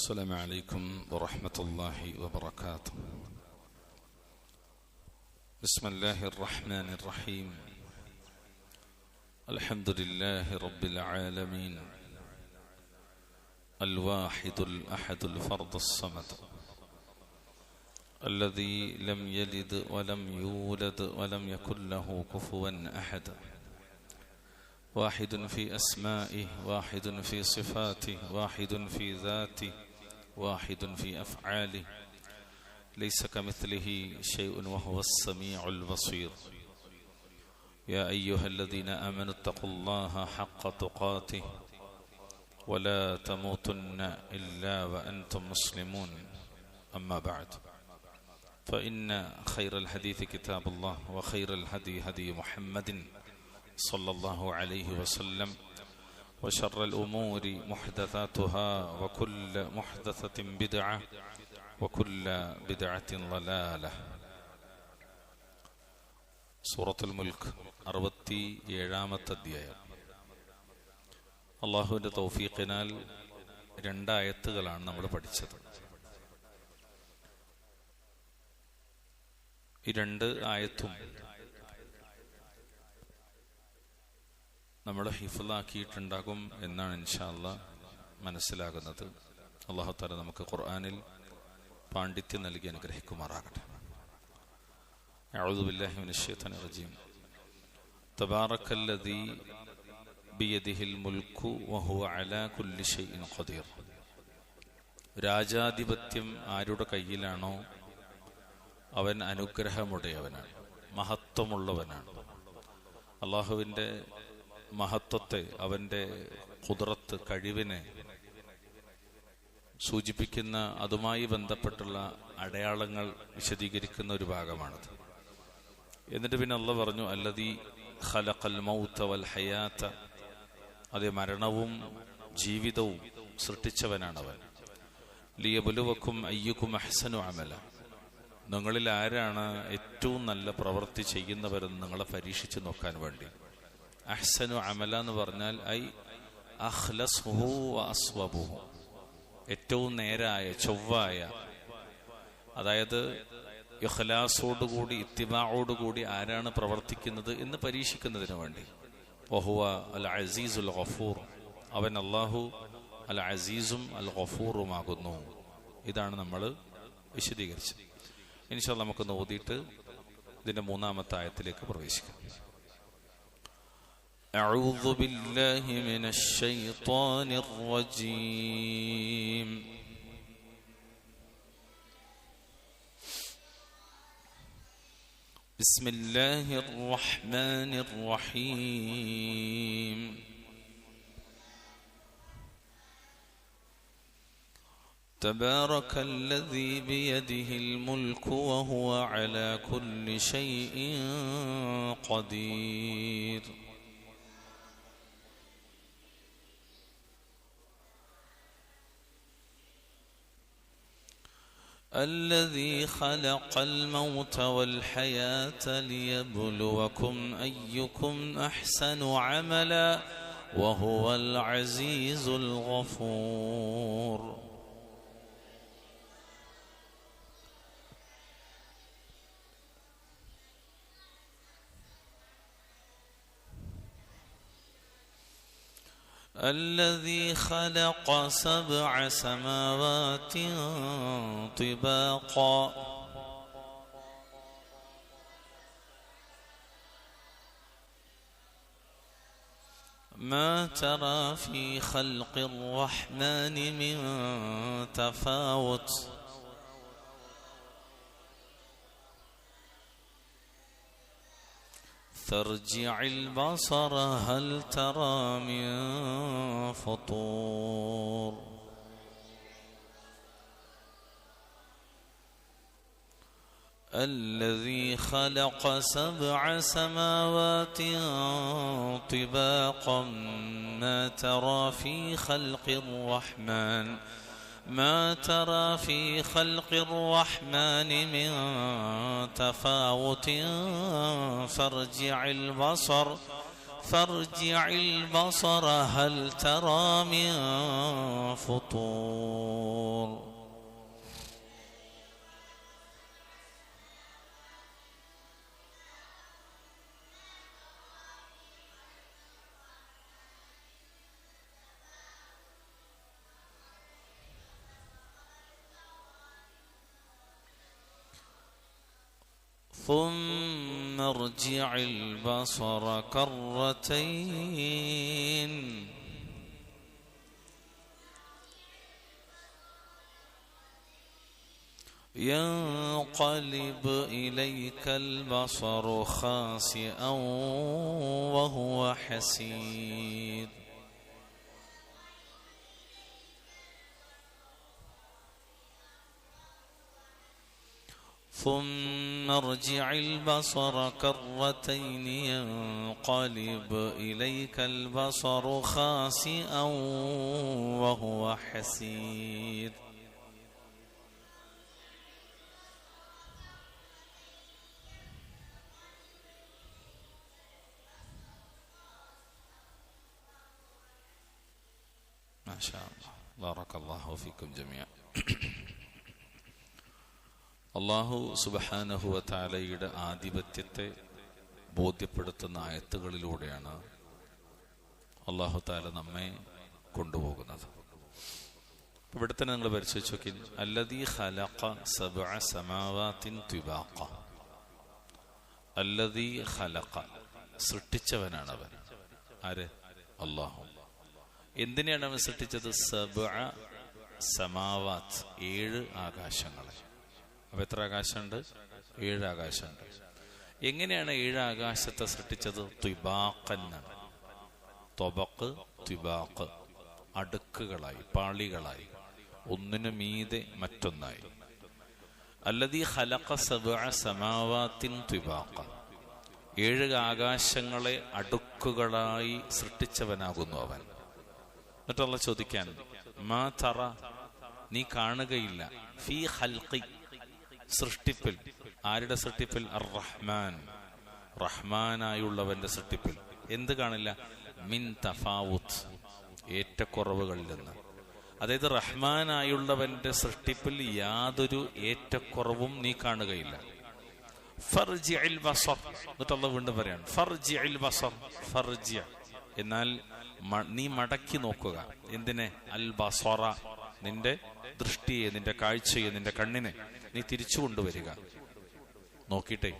السلام عليكم ورحمة الله وبركاته. بسم الله الرحمن الرحيم. الحمد لله رب العالمين، الواحد الأحد الفرد الصمد، الذي لم يلد ولم يولد ولم يكن له كفوا أحد، واحد في أسمائه، واحد في صفاته، واحد في ذاته، واحد في أفعاله، ليس كمثله شيء وهو السميع البصير. يا أيها الذين آمنوا اتقوا الله حق تقاته ولا تموتن إلا وأنتم مسلمون. أما بعد، فإن خير الحديث كتاب الله، وخير الهدي هدي محمد صلى الله عليه وسلم، وشر الأمور محدثاتها، وكل محدثة بدعة، وكل بدعة ضلالة. സൂറത്തുൽ മുൽക്ക് 67-ാമത്തെ അധ്യായം. അള്ളാഹുവിൻ്റെ തൗഫീഖിനാൽ 2 ആയത്തുകളാണ് നമ്മൾ പഠിച്ചത്. ഈ 2 ആയത്തും നമ്മൾ ഹിഫ്ളാക്കിയിട്ടുണ്ടാകും എന്നാണ് ഇൻഷാ അല്ലാഹ് മനസ്സിലാകുന്നത്. അല്ലാഹു തആല നമുക്ക് ഖുർആനിൽ പാണ്ഡിത്യം നൽകി അനുഗ്രഹിക്കുമാറാകട്ടെ. അഊദു ബില്ലാഹി മിനശ് ശൈത്വാനിർ റജീം. തബാറക്കല്ലദീ ബിയദിഹിൽ മുൽക്കു വഹുവ അലാ കുല്ലി ഷൈഇൻ ഖദീർ. രാജാധിപത്യം ആരുടെ കയ്യിലാണോ അവൻ അനുഗ്രഹമുടയവനാണ്, മഹത്വമുള്ളവനാണ്. അള്ളാഹുവിൻ്റെ മഹത്വത്തെ, അവൻ്റെ ഖുദ്റത്ത്, കഴിവിനെ സൂചിപ്പിക്കുന്ന അതുമായി ബന്ധപ്പെട്ടുള്ള അടയാളങ്ങൾ വിശദീകരിക്കുന്ന ഒരു ഭാഗമാണത്. എന്നിട്ട് പിന്നെ അല്ലാഹ് പറഞ്ഞു, അല്ലദീ ഖലഖൽ മൗത വൽ ഹയാത, അതേ മരണവും ജീവിതവും സൃഷ്ടിച്ചവനാണവൻ. ലിയബ്ലുവക്കും അയ്യുക്കും അഹ്സനു അമല, നിങ്ങളിൽ ആരാണ് ഏറ്റവും നല്ല പ്രവൃത്തി ചെയ്യുന്നവരെന്ന് നിങ്ങളെ പരീക്ഷിച്ച് നോക്കാൻ വേണ്ടി. അഹ്സനു അമല എന്ന് പറഞ്ഞാൽ ഐ അഖ്ലസ്ഹു വ അസ്വബുഹു, ഏറ്റവും നേരായ, ചൊവ്വായ, അതായത് ഇഖ്ലാസോടുകൂടി, ഇത്തിബാഓടുകൂടി ആരാണ് പ്രവർത്തിക്കുന്നത് എന്ന് പരീക്ഷിക്കുന്നതിന് വേണ്ടി. വഹുവ അൽ അസീസുൽ ഗഫൂർ, അവൻ അല്ലാഹു അൽ അസീസും അൽ ഗഫൂറുമാകുന്നു. ഇതാണ് നമ്മൾ വിശദീകരിച്ചത്. ഇൻഷാ അല്ലാഹ് നമുക്കൊന്ന് ഓതിയിട്ട് ഇതിന്റെ 3-ാമത്തെ ആയത്തിലേക്ക് പ്രവേശിക്കാം. أعوذ بالله من الشيطان الرجيم. بسم الله الرحمن الرحيم. تبارك الذي بيده الملك وهو على كل شيء قدير. الذي خلق الموت والحياة ليبلوكم أيكم أحسن عملا وهو العزيز الغفور. الذي خلق 7 سماوات طباقا ما ترى في خلق الرحمن من تفاوت فارجع البصر هل ترى من فطور. الذي خلق 7 سماوات طباقا ما ترى في خلق الرحمن ما ترى في خلق الرحمن من تفاوت فارجع البصر فارجع البصر هل ترى من فطور ثم ارجع البصر كرتين ينقلب إليك البصر خاسئا وهو حسير ثم ارجع البصر كرتين ينقلب إليك البصر خاسئا وهو حسير ما شاء الله بارك الله فيكم جميعا. അള്ളാഹു സുബ്ഹാനഹു വ തആലയുടെ ആധിപത്യത്തെ ബോധ്യപ്പെടുത്തുന്ന ആയത്തുകളിലൂടെയാണ് അള്ളാഹു തആല നമ്മെ കൊണ്ടുപോകുന്നത്. ഇവിടെ തന്നെ നിങ്ങൾ പരിശോധിച്ച് നോക്കി, അല്ലദീ ഖലഖ സബ്അ സമാവാതിൻ തിബാഖ. അല്ലദീ ഖലഖ, സൃഷ്ടിച്ചവനാണ് അവൻ. ആര്? അള്ളാഹു. എന്തിനെയാണ് അവൻ സൃഷ്ടിച്ചത്? സബ്അ സമാവാത്ത്, 7 ആകാശങ്ങളെ. അപ്പൊ എത്ര ആകാശമുണ്ട്? 7 ആകാശമുണ്ട്. എങ്ങനെയാണ് 7 ആകാശത്തെ സൃഷ്ടിച്ചത്? ത്വിബാഖന്നാണ്. ത്വബഖ്, ത്വിബാഖ്, അടുക്കുകളായി, പാളികളായി, ഒന്നിനു മീതെ മറ്റൊന്നായി. അല്ലദീ ഖലഖ സബ്അ സമാവാതിൻ ത്വിബാഖ, 7 ആകാശങ്ങളെ അടുക്കുകളായി സൃഷ്ടിച്ചവനാകുന്നു അവൻ. എന്നിട്ട് അല്ലാഹു ചോദിക്കാൻ, മാ തറ, നീ കാണുകയില്ല, ഫീ ഖൽഖി, സൃഷ്ടിപ്പിൽ. ആരുടെ സൃഷ്ടിപ്പിൽ? അർ-റഹ്മാൻ, റഹ്മാനായുള്ളവന്റെ സൃഷ്ടിപ്പിൽ. എന്ത് കാണില്ല? മിൻ തഫാവുത്ത്, ഏറ്റക്കുറവുകളിൽ നിന്ന്. അതായത് റഹ്മാനായുള്ളവന്റെ സൃഷ്ടിപ്പിൽ യാതൊരു ഏറ്റക്കുറവും നീ കാണുകയില്ല. ഫർജിഇൽ ബസർ, എന്നിട്ട് അല്ലാഹു വീണ്ടും പറയാണ്, ഫർജിഇൽ ബസർ, ഫർജി, എന്നാൽ നീ മടക്കി നോക്കുക. എന്തിനെ? അൽ ബസറ, നിന്റെ ദൃഷ്ടിയെ, നിന്റെ കാഴ്ചയെ, നിന്റെ കണ്ണിനെ നീ തിരിച്ചു കൊണ്ടുവരിക. നോക്കിട്ടെ,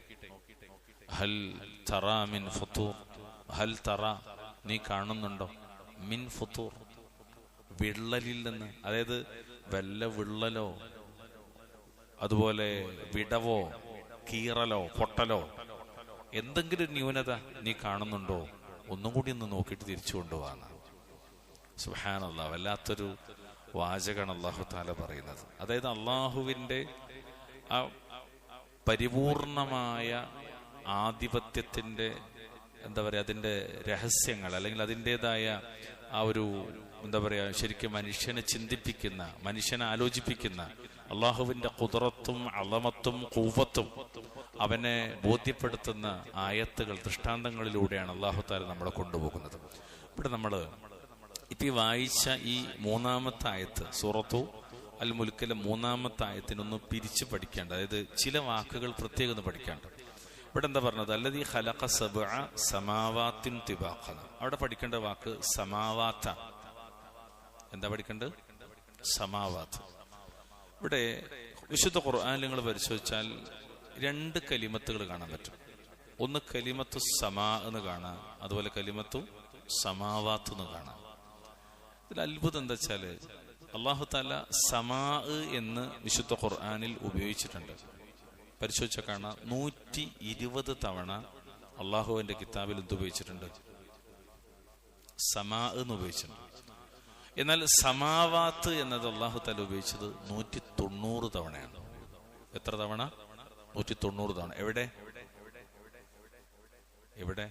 ഹൽ തറ മിൻ ഫുതൂർ, ഹൽ തറ, നീ കാണുന്നുണ്ടോ? മിൻ ഫുതൂർ, വിള്ളലിൽ നിന്ന്. അതായത് വല്ല വിള്ളലോ അതുപോലെ വിടവോ കീറലോ പൊട്ടലോ എന്തെങ്കിലും ന്യൂനത നീ കാണുന്നുണ്ടോ? ഒന്നും കൂടി ഒന്ന് നോക്കിയിട്ട് തിരിച്ചു കൊണ്ടുപോകാന്ന്. സുബ്ഹാനല്ലാഹ്, വല്ലാത്തൊരു വാചകമാണ് അല്ലാഹു തആല പറയുന്നത്. അതായത് അള്ളാഹുവിന്റെ ആ പരിപൂർണമായ ആധിപത്യത്തിന്റെ എന്താ പറയാ, അതിന്റെ രഹസ്യങ്ങൾ, അല്ലെങ്കിൽ അതിൻ്റെതായ ആ ഒരു എന്താ പറയാ, ശരിക്കും മനുഷ്യനെ ചിന്തിപ്പിക്കുന്ന, മനുഷ്യനെ ആലോചിപ്പിക്കുന്ന അള്ളാഹുവിന്റെ ഖുദ്റത്തും അളമത്തും ഖുവ്വത്തും അവനെ ബോധ്യപ്പെടുത്തുന്ന ആയത്തുകൾ, ദൃഷ്ടാന്തങ്ങളിലൂടെയാണ് അള്ളാഹു തആല നമ്മളെ കൊണ്ടുപോകുന്നത്. ഇവിടെ നമ്മള് ഇപ്പൊ വായിച്ച ഈ 3-ാമത്തെ ആയത്ത്, സൂറത്തു അൽ മുൽക്കിലെ 3-ാമത്തെ ആയത്തിനൊന്ന് പിരിച്ച് പഠിക്കേണ്ട, അതായത് ചില വാക്കുകൾ പ്രത്യേകം ഒന്ന് പഠിക്കേണ്ട. ഇവിടെ എന്താ പറഞ്ഞത്? അല്ലദീ ഖലഖ സബ്അ സമാവാതിൻ തിബാഖ. അവിടെ പഠിക്കേണ്ട വാക്ക് സമാവാത്ത. എന്താ പഠിക്കേണ്ടത്? സമാവാത്ത്. ഇവിടെ വിശുദ്ധ ഖുർആനിൽ നിങ്ങൾ പരിശോധിച്ചാൽ 2 കലിമത്തുകൾ കാണാൻ പറ്റും. ഒന്ന് കലിമത്തു സമാ എന്ന് കാണാം, അതുപോലെ കലിമത്തു സമാവാത്ത് എന്ന് കാണാം. ഇതിൽ അത്ഭുതം എന്താ വെച്ചാല്, അല്ലാഹു തആല സമാ എന്ന് വിശുദ്ധ ഖുർആനിൽ ഉപയോഗിച്ചിട്ടുണ്ട്. പരിശോധിച്ച കാണാം, 120 തവണ അള്ളാഹുവിന്റെ കിതാബിൽ എന്ത് ഉപയോഗിച്ചിട്ടുണ്ട്? സമാ എന്ന് ഉപയോഗിച്ചിട്ടുണ്ട്. എന്നാൽ സമാവാത്ത് എന്നത് അല്ലാഹു തആല ഉപയോഗിച്ചത് 190 തവണയാണ്. എത്ര തവണ? 190 തവണ. എവിടെ? എവിടെ?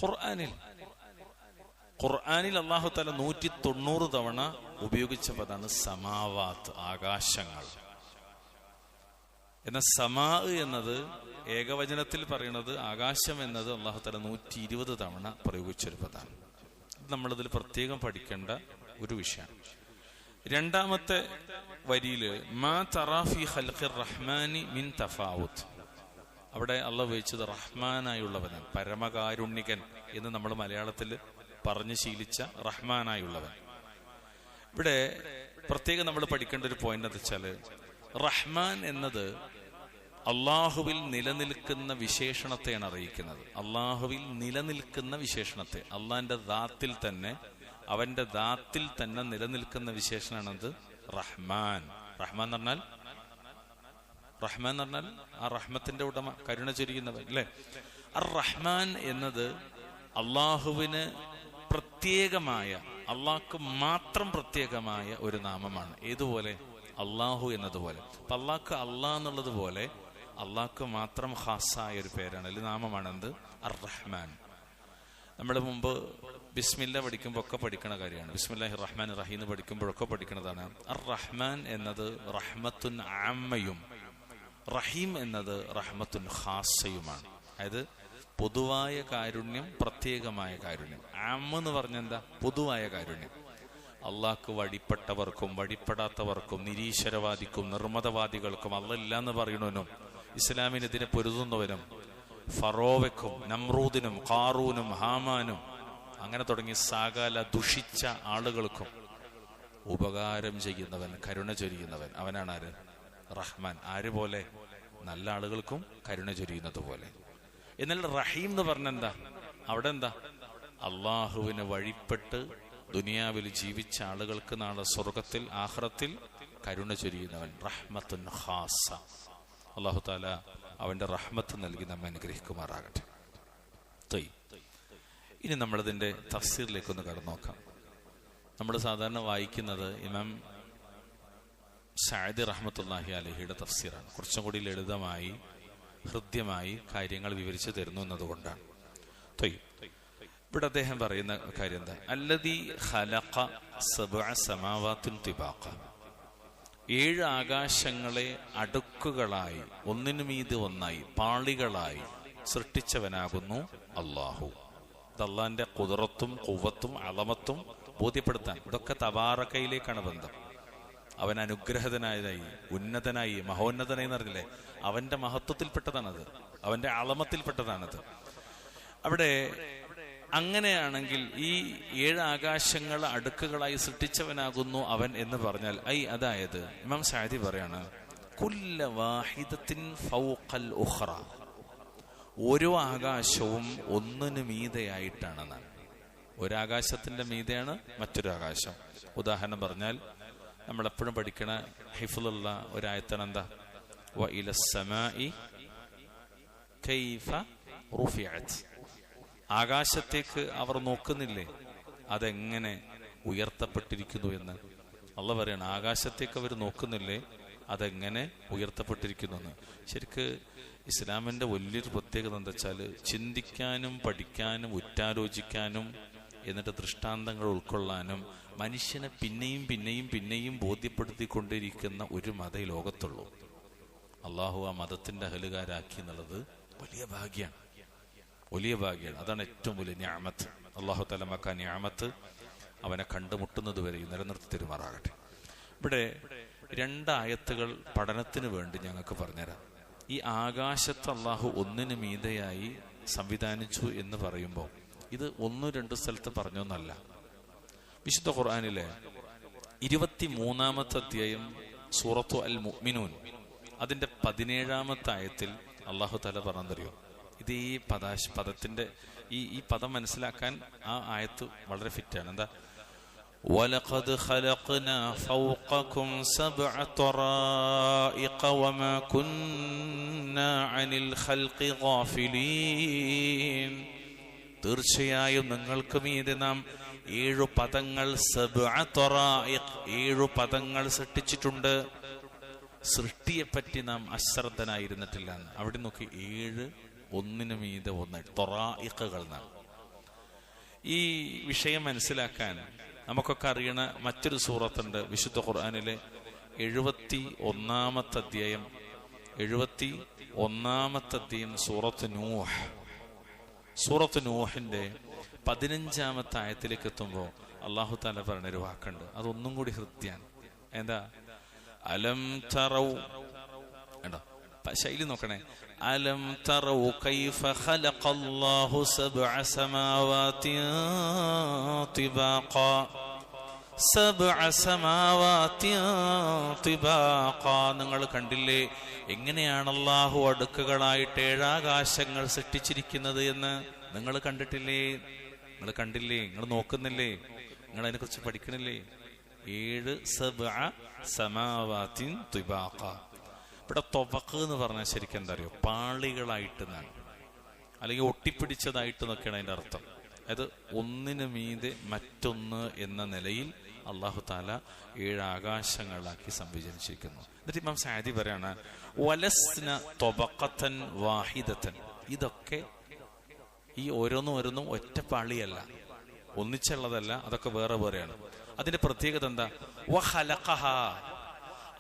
ഖുർആനിൽ. ഖുർആനിൽ അല്ലാഹു തആല 190 തവണ ഉപയോഗിച്ച പദമാണ് സമാവാത്ത്, ആകാശങ്ങൾ. എന്നാൽ സമാ എന്നത് ഏകവചനത്തിൽ പറയുന്നത് ആകാശം എന്നത് അല്ലാഹു തആല 120 തവണ പ്രയോഗിച്ചൊരു പദമാണ്. ഇത് നമ്മളിതിൽ പ്രത്യേകം പഠിക്കേണ്ട ഒരു വിഷയമാണ്. രണ്ടാമത്തെ വരിയില് മാ തറാ ഫീ ഖൽഖിർ റഹ്മാനി മിൻ തഫാവുത്ത്, അവിടെ അള്ളാഹു ഉപയോഗിച്ചത് റഹ്മാനായുള്ളവനാണ്, പരമകാരുണ്യകൻ എന്ന് നമ്മൾ മലയാളത്തിൽ പറഞ്ഞു ശീലിച്ച റഹ്മാനായുള്ളവൻ. ഇവിടെ പ്രത്യേകം നമ്മൾ പഠിക്കേണ്ട ഒരു പോയിന്റ് എന്താ വെച്ചാൽ, റഹ്മാൻ എന്നത് അള്ളാഹുവിൽ നിലനിൽക്കുന്ന വിശേഷണത്തെയാണ് അറിയിക്കുന്നത്. അള്ളാഹുവിൽ നിലനിൽക്കുന്ന വിശേഷണത്തെ, അള്ളാഹിന്റെ ദാത്തിൽ തന്നെ, അവന്റെ ദാത്തിൽ തന്നെ നിലനിൽക്കുന്ന വിശേഷണമാണത് റഹ്മാൻ. റഹ്മാൻ എന്ന് പറഞ്ഞാൽ ആ റഹ്മത്തിന്റെ ഉടമ, കരുണ ചൊരിയുന്നവൻ അല്ലെ. അർ റഹ്മാൻ എന്നത് അള്ളാഹുവിന് പ്രത്യേകമായ, അള്ളാഹ്ക്ക് മാത്രം പ്രത്യേകമായ ഒരു നാമമാണ്. ഏതുപോലെ? അള്ളാഹു എന്നതുപോലെ. അപ്പൊ അള്ളാഹ്ക്ക് അള്ളാഹ് എന്നുള്ളത് പോലെ അള്ളാഹ്ക്ക് മാത്രം ഖാസായ ഒരു പേരാണ്, അല്ലെങ്കിൽ നാമമാണ് എന്ത്? അർ റഹ്മാൻ. നമ്മൾ മുമ്പ് ബിസ്മില്ല പഠിക്കുമ്പോൾ ഒക്കെ പഠിക്കണ കാര്യമാണ്. ബിസ്മില്ലാഹിർ റഹ്മാൻ റഹീം എന്ന് പഠിക്കുമ്പോഴൊക്കെ പഠിക്കുന്നതാണ്. അർ റഹ്മാൻ എന്നത് റഹ്മത്തുൻ ആമ്മയും റഹീം എന്നത് റഹ്മത്തുൻ ഖാസയുമാണ്. അതായത് പൊതുവായ കാരുണ്യം, പ്രത്യേകമായ കാരുണ്യം. ആമ്മ എന്ന് പറഞ്ഞെന്താ? പൊതുവായ കാരുണ്യം. അള്ളാഹ്ക്ക് വഴിപ്പെട്ടവർക്കും വഴിപ്പെടാത്തവർക്കും, നിരീശ്വരവാദിക്കും നിർമ്മതവാദികൾക്കും, അള്ളയില്ല എന്ന് പറയുന്നവനും ഇസ്ലാമിനെതിരെ പൊരുതുന്നവനും, ഫറോവയ്ക്കും നമ്രൂദിനും ഖാറൂനും ഹാമാനും അങ്ങനെ തുടങ്ങി സകല ദുഷിച്ച ആളുകൾക്കും ഉപകാരം ചെയ്യുന്നവൻ, കരുണ ചൊരിയുന്നവൻ, അവനാണ് ആര്? റഹ്മാൻ. ആര് പോലെ? നല്ല ആളുകൾക്കും കരുണ ചൊരിയുന്നത് പോലെ. എന്നാൽ റഹീം എന്ന് പറഞ്ഞെന്താ? അവിടെ എന്താ? അള്ളാഹുവിന് വഴിപ്പെട്ട് ദുനിയാവിൽ ജീവിച്ച ആളുകൾക്ക് നാളെ സ്വർഗത്തിൽ ആഖിറത്തിൽ കരുണ ചൊരിയുന്നവൻ, റഹ്മത്തുൻ ഖാസ. അല്ലാഹു തആല അവന്റെ റഹ്മത്ത് നൽകി നമ്മെ അനുഗ്രഹിക്കുമാറാകട്ടെ. ഇനി നമ്മളതിന്റെ തഫ്സീറിലേക്കൊന്ന് കടന്നു നോക്കാം. നമ്മൾ സാധാരണ വായിക്കുന്നത് ഇമാം സഅദി റഹ്മത്തുള്ളാഹി അലൈഹിയുടെ തഫ്സീറാണ്. കുറച്ചും കൂടി ലളിതമായി ഹൃദ്യമായി കാര്യങ്ങൾ വിവരിച്ചു തരുന്നു എന്നതുകൊണ്ടാണ്. ഇവിടെ അദ്ദേഹം പറയുന്ന കാര്യം എന്താ? അല്ലദീ ഖലഖ സബ്അ സമാവാത്തിൻ തിബാഖ, 7 ആകാശങ്ങളെ അടുക്കുകളായി, ഒന്നിനു മീതെ ഒന്നായി, പാളികളായി സൃഷ്ടിച്ചവനാകുന്നു അള്ളാഹു. ഇത് അള്ളാഹിന്റെ ഖുദ്റത്തും ഖുവ്വത്തും അളമത്തും ബോധ്യപ്പെടുത്താൻ. ഇതൊക്കെ തബാറക്കയിലേക്കാണ് ബന്ധം. അവൻ അനുഗ്രഹതനായതായി, ഉന്നതനായി, മഹോന്നതനായി എന്ന് പറഞ്ഞില്ലേ, അവന്റെ മഹത്വത്തിൽപ്പെട്ടതാണത്, അവന്റെ അളമത്തിൽപ്പെട്ടതാണത്. അവിടെ അങ്ങനെയാണെങ്കിൽ ഈ 7 ആകാശങ്ങൾ അടുക്കുകളായി സൃഷ്ടിച്ചവനാകുന്നു അവൻ എന്ന് പറഞ്ഞാൽ അതായത് ഇമാം സഅദി പറയാണ്, കുല്ല വാഹിദത്തിൻ ഫൗഖൽ ഉഖ്റ, ഓരോ ആകാശവും ഒന്നിനു മീതെയായിട്ടാണെന്നാണ്. ഒരാകാശത്തിന്റെ മീതെയാണ് മറ്റൊരു ആകാശം. ഉദാഹരണം പറഞ്ഞാൽ നമ്മളെപ്പോഴും പഠിക്കണ ഹിഫ്ളുള്ള ഒരായത്താണ് എന്താ? വ ഇലസ്സമാഇ കൈഫ റുഫിഅത്, ആകാശത്തേക്ക് അവർ നോക്കുന്നില്ലേ, അതെങ്ങനെ ഉയർത്തപ്പെട്ടിരിക്കുന്നു എന്ന്. അള്ളാഹ് പറയാണ്, ആകാശത്തേക്ക് അവർ നോക്കുന്നില്ലേ, അതെങ്ങനെ ഉയർത്തപ്പെട്ടിരിക്കുന്നു എന്ന്. ശരിക്ക് ഇസ്ലാമിന്റെ വലിയൊരു പ്രത്യേകത എന്താ വെച്ചാൽ, ചിന്തിക്കാനും പഠിക്കാനും ഉറ്റാലോചിക്കാനും എന്നിട്ട് ദൃഷ്ടാന്തങ്ങൾ ഉൾക്കൊള്ളാനും മനുഷ്യനെ പിന്നെയും പിന്നെയും പിന്നെയും ബോധ്യപ്പെടുത്തിക്കൊണ്ടിരിക്കുന്ന ഒരു മതം ലോകത്തുള്ളൂ. അള്ളാഹു ആ മതത്തിന്റെ അഹലുകാരാക്കി എന്നുള്ളത് വലിയ ഭാഗ്യമാണ്, വലിയ ഭാഗ്യമാണ്. അതാണ് ഏറ്റവും വലിയ നിഅമത്ത്. അള്ളാഹു തആല മക്കാ നിഅമത്ത് അവനെ കണ്ടുമുട്ടുന്നത് വരെ നിലനിർത്തി തരുമാറാകട്ടെ. ഇവിടെ 2 ആയത്തുകൾ പഠനത്തിന് വേണ്ടി ഞങ്ങൾക്ക് പറഞ്ഞുതരാം. ഈ ആകാശത്ത് അള്ളാഹു ഒന്നിനു മീതെയായി സംവിധാനിച്ചു എന്ന് പറയുമ്പോൾ ഇത് 1-2 സ്ഥലത്ത് പറഞ്ഞൊന്നല്ല. വിശുദ്ധ ഖുർആനിലെ 23-ാമത്തെ അധ്യായം സൂറത്തു അൽ മുഅ്മിനൂൻ അതിന്റെ 17-ാമത്തെ ആയത്തിൽ അള്ളാഹു തആല പറഞ്ഞറിയോ, ഇത് ഈ പദത്തിന്റെ ഈ പദം മനസ്സിലാക്കാൻ ആ ആയത്ത് വളരെ ഫിറ്റാണ്. എന്താ? وَلَقَدْ خَلَقْنَا فَوْقَكُمْ سَبْعَ طَرَائِقَ وَمَا كُنَّا عَنِ الْخَلْقِ غَافِلِينَ, തീർച്ചയായും നിങ്ങൾക്ക് മീതെ നാം 7 പദങ്ങൾ, 7 പദങ്ങൾ സൃഷ്ടിച്ചിട്ടുണ്ട്. സൃഷ്ടിയെപ്പറ്റി നാം അശ്രദ്ധനായിരുന്നിട്ടില്ല. അവിടെ നോക്കി 7 ഒന്നിനു മീതെ ഒന്ന് തൊറായിഖകൾ എന്നാണ്. ഈ വിഷയം മനസ്സിലാക്കാൻ നമുക്കൊക്കെ അറിയണ മറ്റൊരു സൂറത്തുണ്ട് വിശുദ്ധ ഖുർആനിലെ 71-ാമത്തെ അധ്യായം 71-ാമത്തെ അധ്യായം സൂറത്ത് നൂഹ്. സൂറത്ത് നൂഹിന്റെ 15-ാമത്തെ ആയത്തിലേക്ക് എത്തുമ്പോൾ അല്ലാഹു തആല പറഞ്ഞൊരു വാക്കുണ്ട്, അതൊന്നും കൂടി ഹൃദ്യാണ്. എന്താ? അലം തറൗ, ശൈലി നോക്കണേ. അലം തറൗ കൈഫ ഖലഖല്ലാഹു സബ്അ സമാവാതി തിബാഖാ, സബ്അ സമാവാതി തിബാഖാ. നിങ്ങൾ കണ്ടില്ലേ എങ്ങനെയാണ് അല്ലാഹു അടുക്കുകളായിട്ട് 7 ആകാശങ്ങൾ സൃഷ്ടിച്ചിരിക്കുന്നത് എന്ന്? നിങ്ങൾ കണ്ടിട്ടില്ലേ? നിങ്ങൾ കണ്ടില്ലേ? നിങ്ങൾ നോക്കുന്നില്ലേ? നിങ്ങൾ അതിനെ കുറിച്ച് പഠിക്കണില്ലേ? 7 സബ്അ സമാവാതി തിബാഖാ. ഇവിടെ തൊബഖ് എന്ന് പറഞ്ഞാൽ ശരിക്കും എന്താ അറിയോ? പാളികളായിട്ട് എന്നാണ്, അല്ലെങ്കിൽ ഒട്ടിപ്പിടിച്ചതായിട്ട് എന്നൊക്കെയാണ് അതിന്റെ അർത്ഥം. അതായത് ഒന്നിനു മീതെ മറ്റൊന്ന് എന്ന നിലയിൽ അല്ലാഹു തആല 7 ആകാശങ്ങളാക്കി സംവിധാനിച്ചിരിക്കുന്നു. എന്നിട്ട് ഇമാം സഅദി പറയാണ് വലസ്ന തൊബഖതൻ വാഹിദതൻ. ഇതൊക്കെ ഈ ഓരോന്നും ഒറ്റ പാളിയല്ല, ഒന്നിച്ചുള്ളതല്ല, അതൊക്കെ വേറെ വേറെയാണ്. അതിന്റെ പ്രത്യേകത എന്താ? വഖലഖഹാ,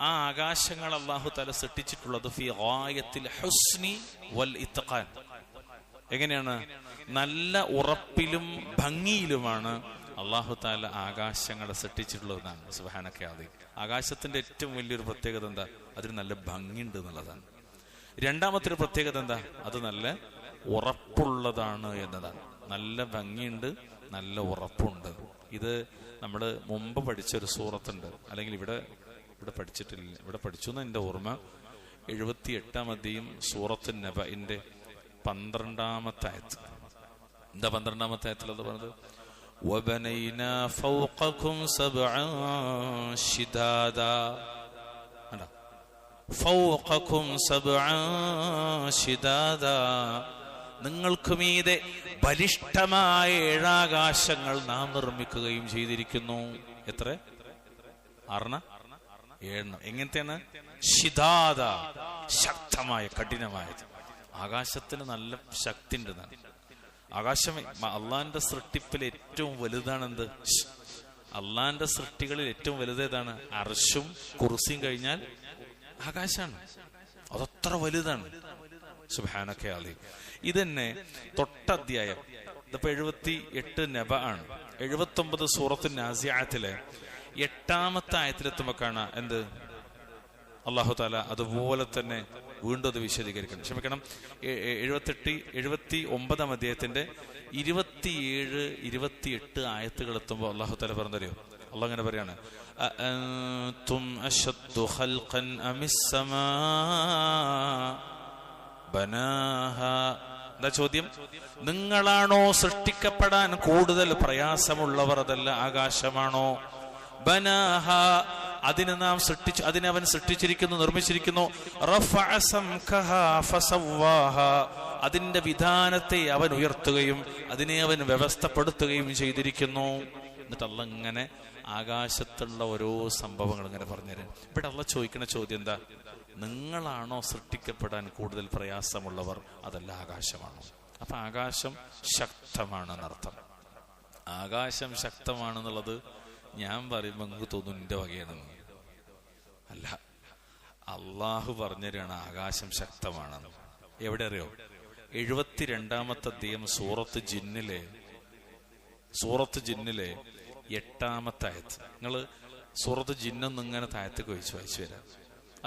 ആ ആകാശങ്ങൾ അല്ലാഹു തആല സൃഷ്ടിച്ചിട്ടുള്ളത് ഫീ ഗായത്തിൽ ഹുസ്നി വൽ ഇത്ഖാൻ. എങ്ങനെയാണ്? നല്ല ഉറപ്പിലും ഭംഗിയിലുമാണ് അല്ലാഹു തആല ആകാശങ്ങളെ സൃഷ്ടിച്ചിട്ടുള്ളതാണ്. സുബ്ഹാനക അദീം. ആകാശത്തിന്റെ ഏറ്റവും വലിയൊരു പ്രത്യേകത എന്താ? അതിന് നല്ല ഭംഗിയുണ്ട് എന്നുള്ളതാണ്. രണ്ടാമത്തെ ഒരു പ്രത്യേകത എന്താ? അത് നല്ല ഉറപ്പുള്ളതാണ് എന്നതാണ്. നല്ല ഭംഗിയുണ്ട്, നല്ല ഉറപ്പുണ്ട്. ഇത് നമ്മൾ മുമ്പ് പഠിച്ചൊരു സൂറത്തുണ്ട്, അല്ലെങ്കിൽ ഇവിടെ പഠിച്ചിട്ടില്ല, ഇവിടെ പഠിച്ചു എന്ന് എൻ്റെ ഓർമ്മ. 78-ാം അധ്യായം സൂറത്ത് നബഇന്റെ 12-ാമത്തെ ആയത്ത്. എന്താ 12-ാമത്തെ ആയത്തിലത് പറഞ്ഞത്? വബനൈനാ ഫൗഖകും സബ്അൻ ശിദാദാ. ഫൗഖകും സബ്അൻ ശിദാദാ, നിങ്ങൾക്ക് മീതെ ബലിഷ്ഠമായ 7 ആകാശങ്ങൾ നാം നിർമ്മിക്കുകയും ചെയ്തിരിക്കുന്നു. എത്ര? 6 7. എങ്ങനത്തെയാണ്? ശിദാദ, ശക്തമായ, കഠിനമായത്. ആകാശത്തിന് നല്ല ശക്തി ഉണ്ട്. ആകാശം അള്ളാന്റെ സൃഷ്ടിപ്പിൽ ഏറ്റവും വലുതാണെന്ത്? അള്ളാന്റെ സൃഷ്ടികളിൽ ഏറ്റവും വലുതേതാണ്? അർശും കുർസിയും കഴിഞ്ഞാൽ ആകാശാണ്. അതത്ര വലുതാണ്. സുബ്ഹാനക അലി. ഇതന്നെ തൊട്ടധ്യായം, ഇതിപ്പോ 78 നബ ആണ്. 79 സൂറത്ത് നാസിഅത്തിലെ 8-ാമത്തെ ആയത്തിലെത്തുമ്പോ കാണാം എന്ത്? അല്ലാഹു തആല അതുപോലെ തന്നെ വീണ്ടും അത് വിശദീകരിക്കണം. ക്ഷമിക്കണം, 79-ാം അധ്യായത്തിന്റെ 27, 28 ആയത്തുകൾ എത്തുമ്പോൾ അല്ലാഹു തആല പറഞ്ഞറിയോ? അല്ലാഹു അങ്ങനെ പറയാണ്, അഅൻതും അശദ്ദു ഖൽഖൻ അമിസ് സമാ ബനാഹാ. എന്താ ചോദ്യം? നിങ്ങളാണോ സൃഷ്ടിക്കപ്പെടാൻ കൂടുതൽ പ്രയാസമുള്ളവർ, അതല്ല ആകാശമാണോ? ബനാഹ, അതിനെ നാം സൃഷ്ടിച്ചു, അതിനെ അവൻ സൃഷ്ടിച്ചിരിക്കുന്നു, നിർമ്മിച്ചിരിക്കുന്നു. റഫഅ സംകഹാ ഫസവ്വാഹ, അതിന്റെ വിധാനത്തെ അവൻ ഉയർത്തുകയും അതിനെ അവൻ വ്യവസ്ഥപ്പെടുത്തുകയും ചെയ്തിരിക്കുന്നു. എന്നിട്ട് അള്ളാഹ് ഇങ്ങനെ ആകാശത്തുള്ള ഓരോ സംഭവങ്ങൾ ഇങ്ങനെ പറഞ്ഞുതരാൻ. ഇവിടെ അള്ളാഹ് ചോദിക്കുന്ന ചോദ്യം എന്താ? നിങ്ങളാണോ സൃഷ്ടിക്കപ്പെടാൻ കൂടുതൽ പ്രയാസമുള്ളവർ, അതല്ല ആകാശമാണോ? അപ്പൊ ആകാശം ശക്തമാണെന്നർത്ഥം. ആകാശം ശക്തമാണെന്നുള്ളത് ഞാൻ പറയുമ്പോൾ നിങ്ങൾക്ക് തോന്നും എന്റെ വകയാണെന്ന്. അല്ല, അള്ളാഹു പറഞ്ഞുതരാണ് ആകാശം ശക്തമാണെന്ന്. എവിടെ അറിയോ? 72-ാമത്തെ അധ്യായം സൂറത്ത് ജിന്നിലെ 8-ാമത്തെ ആയത്ത്. നിങ്ങൾ സൂറത്ത് ജിന്നൊന്നും ഇങ്ങനെ താഴത്തേക്ക് വായിച്ചു വരാം.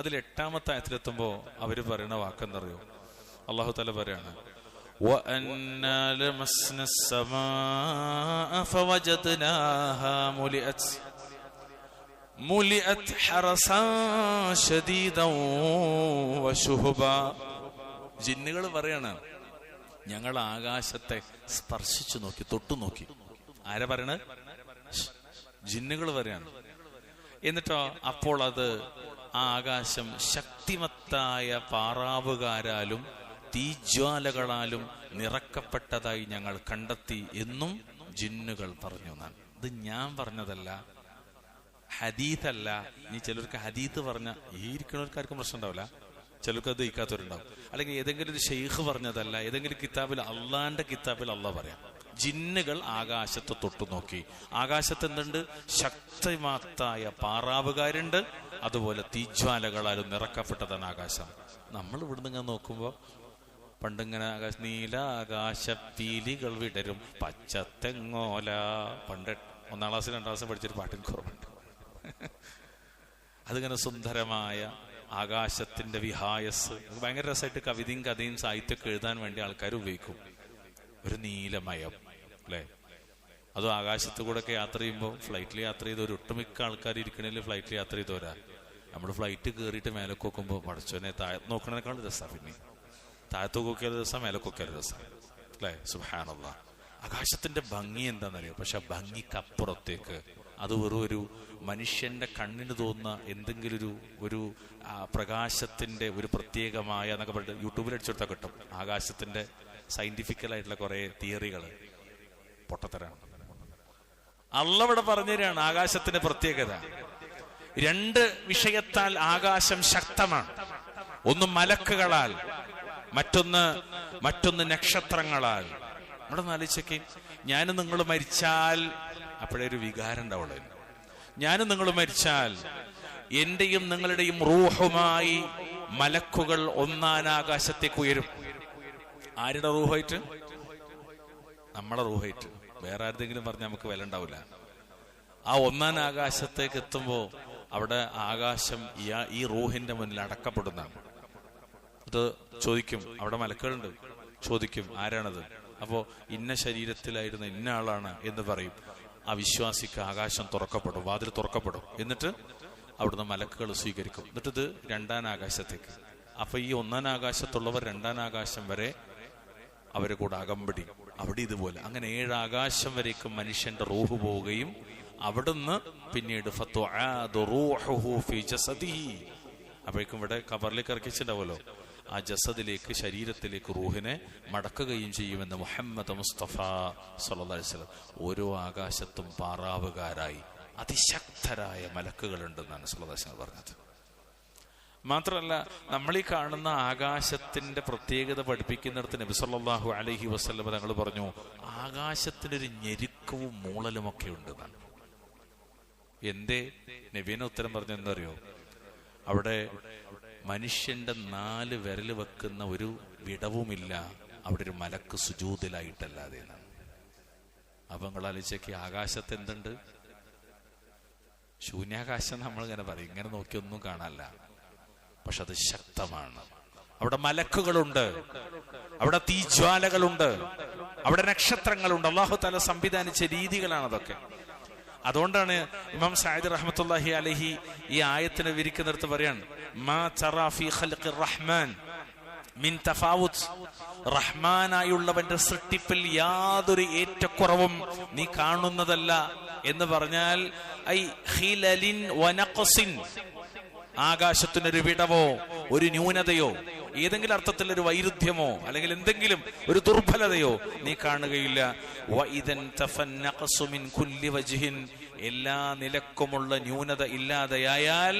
അതിൽ 8-ാമത്തെ ആയത്തിലെത്തുമ്പോ അവര് പറയുന്ന വാക്കെന്തറിയോ? അള്ളാഹു തആല പറയാണ്, وَأَنَّا لَمَسْنَا السَّمَاءَ فَوَجَدْنَاهَا مُلِئَتْ حَرَسًا شَدِيدًا وَشُهُبًا. ജിന്നുകൾ പറയാണ്, ഞങ്ങൾ ആകാശത്തെ സ്പർശിച്ചു നോക്കി, തൊട്ടു നോക്കി. ആരാ പറയണത്? ജിന്നുകൾ പറയാണ്. എന്നിട്ടോ അപ്പോൾ അത് ആ ആകാശം ശക്തിമത്തായ പാറാവുകാരാലും തീജ്വാലകളാലും നിറക്കപ്പെട്ടതായി ഞങ്ങൾ കണ്ടെത്തി എന്നും ജിന്നുകൾ പറഞ്ഞു. ഇത് ഞാൻ പറഞ്ഞതല്ല, ഹദീത്തല്ല. ഇനി ചിലർക്ക് ഹദീത്ത് പറഞ്ഞ ഈ ഇരിക്കുന്നവർക്കാർക്കും പ്രശ്നം ഉണ്ടാവില്ല, ചിലർക്ക് അത് ഇക്കാത്തവരുണ്ടാവും. അല്ലെങ്കിൽ ഏതെങ്കിലും ഒരു ഷെയ്ഖ് പറഞ്ഞതല്ല, ഏതെങ്കിലും കിതാബിൽ, അള്ളാന്റെ കിതാബിൽ അള്ളാഹ് പറയാം. ജിന്നുകൾ ആകാശത്ത് തൊട്ടു നോക്കി. ആകാശത്ത് എന്തുണ്ട്? ശക്തിമത്തായ പാറാവുകാരുണ്ട്, അതുപോലെ തീജ്വാലകളാലും നിറക്കപ്പെട്ടതാണ് ആകാശം. നമ്മൾ ഇവിടുന്ന് ഇങ്ങനെ നോക്കുമ്പോൾ പണ്ടിങ്ങനെ നീല ആകാശ പീലികൾ വിടരും പച്ചത്തെങ്ങോല, പണ്ട് 1ാം ക്ലാസ് 2ാം ക്ലാസ് പഠിച്ചൊരു പാട്ടിന് കുറവുണ്ട്. അതിങ്ങനെ സുന്ദരമായ ആകാശത്തിന്റെ വിഹായസ് ഭയങ്കര രസമായിട്ട് കവിതയും കഥയും സാഹിത്യമൊക്കെ എഴുതാൻ വേണ്ടി ആൾക്കാർ ഉപയോഗിക്കും. ഒരു നീലമയം അല്ലേ? അതും ആകാശത്ത് കൂടെ ഒക്കെ യാത്ര ചെയ്യുമ്പോൾ, ഫ്ലൈറ്റിൽ യാത്ര ചെയ്ത് ഒരു ഒട്ടുമിക്ക ആൾക്കാർ ഇരിക്കണേൽ ഫ്ലൈറ്റിൽ യാത്ര ചെയ്തോരാ. നമ്മൾ ഫ്ലൈറ്റ് കയറിയിട്ട് മേലൊക്കെ നോക്കുമ്പോൾ പഠിച്ചോനെ താഴത്ത് നോക്കണേക്കാൾ രസമാണ്. പിന്നെ താഴത്ത് നോക്കിയാൽ രസം, മേലൊക്കെ നോക്കിയാൽ രസം അല്ലേ? സുബ്ഹാനല്ലാഹ്. ആകാശത്തിന്റെ ഭംഗി എന്താണെന്നറിയോ? പക്ഷെ ഭംഗിക്കപ്പുറത്തേക്ക് അത് വെറും ഒരു മനുഷ്യന്റെ കണ്ണിന് തോന്നുന്ന എന്തെങ്കിലും ഒരു പ്രകാശത്തിന്റെ ഒരു പ്രത്യേകമായ എന്നൊക്കെ പറഞ്ഞിട്ട് യൂട്യൂബിൽ അടിച്ചെടുത്താൽ കിട്ടും. ആകാശത്തിന്റെ സയന്റിഫിക്കലായിട്ടുള്ള കുറെ തിയറികൾ പൊട്ടത്തരാണ്. അല്ലാഹ് ഇവിടെ പറഞ്ഞു തരാണ് ആകാശത്തിന്റെ പ്രത്യേകത. 2 വിഷയത്താൽ ആകാശം ശക്തമാണ്. ഒന്ന് മലക്കുകളാൽ, മറ്റൊന്ന് നക്ഷത്രങ്ങളാൽ. നമ്മുടെ നാലിച്ചൊക്കെ ഞാനും നിങ്ങൾ മരിച്ചാൽ, അപ്പോഴേ ഒരു വികാരം ഉണ്ടാവുള്ളൂ. ഞാനും നിങ്ങൾ മരിച്ചാൽ എന്റെയും നിങ്ങളുടെയും റൂഹുമായി മലക്കുകൾ 1ാം ആകാശത്തേക്ക് ഉയരും. ആരുടെ റൂഹായിട്ട്? നമ്മളെ റൂഹായിട്ട്. വേറെ ആരുടെങ്കിലും പറഞ്ഞാൽ നമുക്ക് വില ഉണ്ടാവില്ല. ആ 1ാം ആകാശത്തേക്ക് എത്തുമ്പോ അവിടെ ആകാശം ഈ റൂഹിന്റെ മുന്നിൽ അടക്കപ്പെടുന്നതാണ്. ഇത് ചോദിക്കും, അവിടെ മലക്കുകളുണ്ട്, ചോദിക്കും ആരാണത്? അപ്പോ ഇന്ന ശരീരത്തിലായിരുന്ന ഇന്ന ആളാണ് എന്ന് പറയും. ആ വിശ്വാസിക്ക് ആകാശം തുറക്കപ്പെടും, വാതിൽ തുറക്കപ്പെടും. എന്നിട്ട് അവിടുന്ന് മലക്കുകൾ സ്വീകരിക്കും. എന്നിട്ട് ഇത് 2ാം ആകാശത്തേക്ക്. അപ്പൊ ഈ 1ാം ആകാശത്തുള്ളവർ 2ാം ആകാശം വരെ അവരെ കൂടെ അകമ്പടി. അവിടെ ഇതുപോലെ അങ്ങനെ 7 ആകാശം വരേക്കും മനുഷ്യന്റെ റൂഹ് പോവുകയും അവിടുന്ന് പിന്നീട് അപ്പോഴേക്കും ഇവിടെ ഖബറിലേക്ക് ഇറക്കിച്ചിട്ടുണ്ടാവുമല്ലോ, ആ ജസദിലേക്ക്, ശരീരത്തിലേക്ക് റൂഹിനെ മടക്കുകയും ചെയ്യുമെന്ന് മുഹമ്മദ് മുസ്തഫ സല്ലല്ലാഹു അലൈഹി വസല്ലം. ഓരോ ആകാശത്തും പാറാവുകാരായി അതിശക്തരായ മലക്കുകളുണ്ടെന്നാണ് സല്ലല്ലാഹു അലൈഹി വസല്ലം പറഞ്ഞത്. മാത്രമല്ല, നമ്മൾ ഈ കാണുന്ന ആകാശത്തിന്റെ പ്രത്യേകത പഠിപ്പിക്കുന്നിടത്ത് നബി സല്ലല്ലാഹു അലൈഹി വസല്ലം തങ്ങൾ പറഞ്ഞു, ആകാശത്തിനൊരു ഞെരുക്കവും മൂളലുമൊക്കെ ഉണ്ടെന്നാണ്. എന്തേ നബീനെ ഉത്തരം പറഞ്ഞു എന്നറിയോ? അവിടെ മനുഷ്യന്റെ 4 വിരൽ വെക്കുന്ന ഒരു വിടവുമില്ല, അവിടെ ഒരു മലക്ക് സുജൂദിലായിട്ടല്ലാതെ എന്നാണ്. അപ്പൊ നിങ്ങൾ ആലോചിച്ചേക്ക്, ആകാശത്ത് എന്തുണ്ട്? ശൂന്യാകാശം നമ്മളിങ്ങനെ പറയും, ഇങ്ങനെ നോക്കി ഒന്നും കാണാനില്ല. പക്ഷെ അത് ശക്തമാണ്. അവിടെ മലക്കുകളുണ്ട്, അവിടെ തീജ്വാലകളുണ്ട്, അവിടെ നക്ഷത്രങ്ങളുണ്ട്. അല്ലാഹു തആല സംവിധാനിച്ച രീതികളാണ് അതൊക്കെ. അതുകൊണ്ടാണ് ഇമാം സഅദി റഹ്മത്തുള്ളാഹി അലൈഹി ഈ ആയത്തിനെ വിവരിക്കുന്നിടത്ത് പറയാണ്, മാ തറാ ഫീ ഖൽഖിർ റഹ്മാൻ മിൻ തഫാവുത്. റഹ്മാനായുള്ളവന്റെ സൃഷ്ടിപ്പിൽ യാതൊരു ഏറ്റക്കുറവും നീ കാണുന്നതല്ല എന്ന് പറഞ്ഞാൽ ഐ ഖിലലിൻ വനഖസിൻ, ആകാശത്തിനൊരു വിടവോ ഒരു ന്യൂനതയോ ഏതെങ്കിലും അർത്ഥത്തിൽ ഒരു വൈരുദ്ധ്യമോ അല്ലെങ്കിൽ എന്തെങ്കിലും ഒരു ദുർബലതയോ നീ കാണുകയില്ല. എല്ലാ നിലക്കുമുള്ള ന്യൂനത ഇല്ലാതെയായാൽ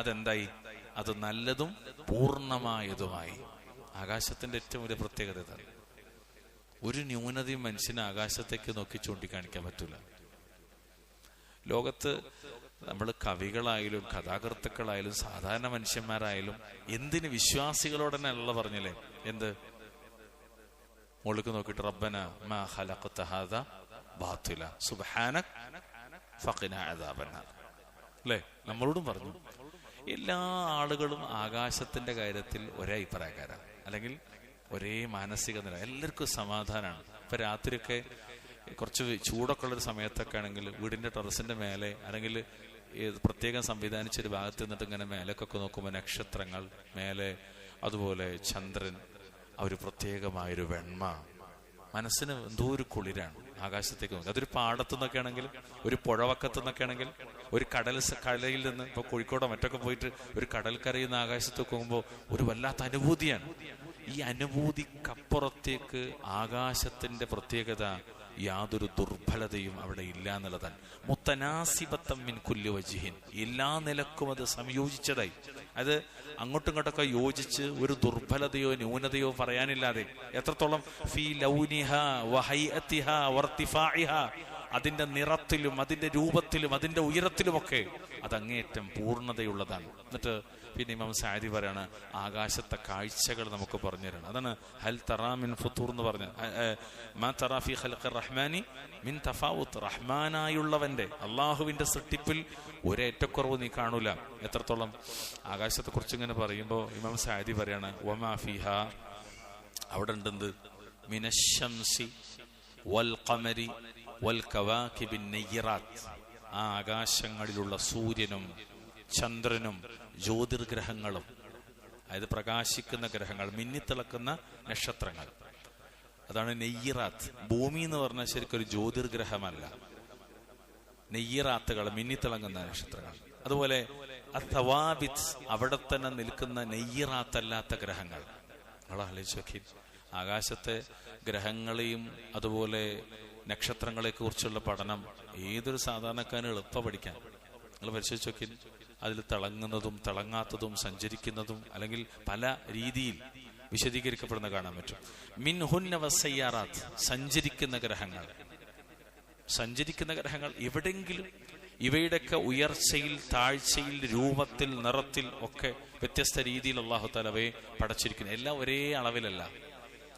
അതെന്തായി? അത് നല്ലതും പൂർണ്ണമായതുമായി. ആകാശത്തിന്റെ ഏറ്റവും വലിയ പ്രത്യേകത ഇതാണ്. ഒരു ന്യൂനതയും മനുഷ്യന് ആകാശത്തേക്ക് നോക്കി ചൂണ്ടിക്കാണിക്കാൻ പറ്റൂല. ലോകത്ത് നമ്മൾ കവികളായാലും കഥാകൃത്തുക്കളായാലും സാധാരണ മനുഷ്യന്മാരായാലും എന്തിന് വിശ്വാസികളോട് തന്നെ അല്ല പറഞ്ഞില്ലേ? എന്ത് മുകളിലേക്ക് നോക്കിയിട്ട് റബ്ബന മാ ഖലഖത ഹാദാ ബാത്തില സുബ്ഹാനക ഫഖിനാ അദാബന്നാർ അല്ലേ? നമ്മളോടും പറഞ്ഞു. എല്ലാ ആളുകളും ആകാശത്തിന്റെ കാര്യത്തിൽ ഒരേ അഭിപ്രായക്കാരാണ്, അല്ലെങ്കിൽ ഒരേ മാനസിക നില. എല്ലാവർക്കും സമാധാനമാണ്. ഇപ്പൊ രാത്രിയൊക്കെ കുറച്ച് ചൂടൊക്കെ ഉള്ളൊരു സമയത്തൊക്കെ ആണെങ്കിൽ വീടിന്റെ ടെറസിന്റെ മേലെ അല്ലെങ്കിൽ പ്രത്യേകം സംവിധാനിച്ചൊരു ഭാഗത്ത് നിന്നിട്ട് ഇങ്ങനെ മേലേക്കൊക്കെ നോക്കുമ്പോൾ നക്ഷത്രങ്ങൾ മേലെ, അതുപോലെ ചന്ദ്രൻ, ഒരു പ്രത്യേകമായൊരു വെണ്മ, മനസ്സിന് എന്തോ ഒരു കുളിരാണ് ആകാശത്തേക്ക് നോക്കുക. അതൊരു പാടത്തു നിന്നൊക്കെ ആണെങ്കിൽ, ഒരു പുഴവക്കത്തു നിന്നൊക്കെ ആണെങ്കിൽ, ഒരു കടലിൽ നിന്ന് ഇപ്പൊ കോഴിക്കോടോ മറ്റൊക്കെ പോയിട്ട് ഒരു കടൽക്കരയിൽ നിന്ന് ആകാശത്തേക്ക് പോകുമ്പോൾ ഒരു വല്ലാത്ത അനുഭൂതിയാണ്. ഈ അനുഭൂതിക്കപ്പുറത്തേക്ക് ആകാശത്തിന്റെ പ്രത്യേകത യാതൊരു ദുർബലതയും അവിടെ ഇല്ല എന്നുള്ളതാണ്. മുത്തനാസിബത്തം മിൻ കുല്ലി വജ്ഹിൻ, എല്ലാ നിലക്കും അത് സംയോജിച്ചതായി. അത് അങ്ങോട്ടും ഇങ്ങോട്ടൊക്കെ യോജിച്ച് ഒരു ദുർബലതയോ ന്യൂനതയോ പറയാനില്ലാതെ എത്രത്തോളം ഫീ ലൗനിഹാ വഹൈഅതിഹാ വർതിഫാഇഹാ, അതിന്റെ നിറത്തിലും അതിന്റെ രൂപത്തിലും അതിന്റെ ഉയരത്തിലുമൊക്കെ അത് അങ്ങേയറ്റം പൂർണ്ണതയുള്ളതാണ്. എന്നിട്ട് പിന്നെ ഇമാം സഅദി പറയാണ്, ആകാശത്തെ കാഴ്ചകൾ നമുക്ക് പറഞ്ഞു തരണം. അതാണ് ഹൽ തറാ മിൻ ഫുതൂർ എന്ന് പറഞ്ഞ മാ തറാ ഫീ ഖൽഖിർ റഹ്മാനി മിൻ തഫാവുത്ത്. റഹ്മാനായുള്ളവന്റെ അള്ളാഹുവിന്റെ സൃഷ്ടിപ്പിൽ ഒരേറ്റക്കുറവ് നീ കാണൂല. എത്രത്തോളം ആകാശത്തെ കുറിച്ച് ഇങ്ങനെ പറയുമ്പോൾ ഇമാം സഅദി പറയാണ്, വമാ ഫീഹാ, അവിടെ ഉണ്ടെന്ത്, മിനശ്ശംസി വൽ ഖമരി വൽ കവാകിബിൻ നയ്യിറാത്ത്. ആ ആകാശങ്ങളിലുള്ള സൂര്യനും ചന്ദ്രനും ജ്യോതിർഗ്രഹങ്ങളും, അതായത് പ്രകാശിക്കുന്ന ഗ്രഹങ്ങൾ, മിന്നിത്തിളക്കുന്ന നക്ഷത്രങ്ങൾ, അതാണ് നെയ്യിറാത്ത്. ഭൂമി എന്ന് പറഞ്ഞാൽ ശരിക്കും ഒരു ജ്യോതിർഗ്രഹമല്ല, നെയ്യിറാത്തുകൾ, മിന്നിത്തിളങ്ങുന്ന നക്ഷത്രങ്ങൾ. അതുപോലെ അത്തവാബിത്ത്, അവിടെ തന്നെ നിൽക്കുന്ന നെയ്യിറാത്തല്ലാത്ത ഗ്രഹങ്ങൾ. നിങ്ങൾ ആലോചിച്ച് നോക്കി, ആകാശത്തെ ഗ്രഹങ്ങളെയും അതുപോലെ നക്ഷത്രങ്ങളെ കുറിച്ചുള്ള പഠനം ഏതൊരു സാധാരണക്കാരന് എളുപ്പം പഠിക്കാൻ. നിങ്ങൾ പരിശോധിച്ച് നോക്കി, അതിൽ തിളങ്ങുന്നതും തിളങ്ങാത്തതും സഞ്ചരിക്കുന്നതും അല്ലെങ്കിൽ പല രീതിയിൽ വിശദീകരിക്കപ്പെടുന്ന കാണാൻ പറ്റും. മിൻഹുന്ന വസയ്യാറാത്ത്, സഞ്ചരിക്കുന്ന ഗ്രഹങ്ങൾ. സഞ്ചരിക്കുന്ന ഗ്രഹങ്ങൾ എവിടെങ്കിലും ഇവയുടെയൊക്കെ ഉയർച്ചയിൽ താഴ്ചയിൽ രൂപത്തിൽ നിറത്തിൽ ഒക്കെ വ്യത്യസ്ത രീതിയിൽ അല്ലാഹു തആല അവയെ പടച്ചിരിക്കുന്നു. എല്ലാം ഒരേ അളവിലല്ല.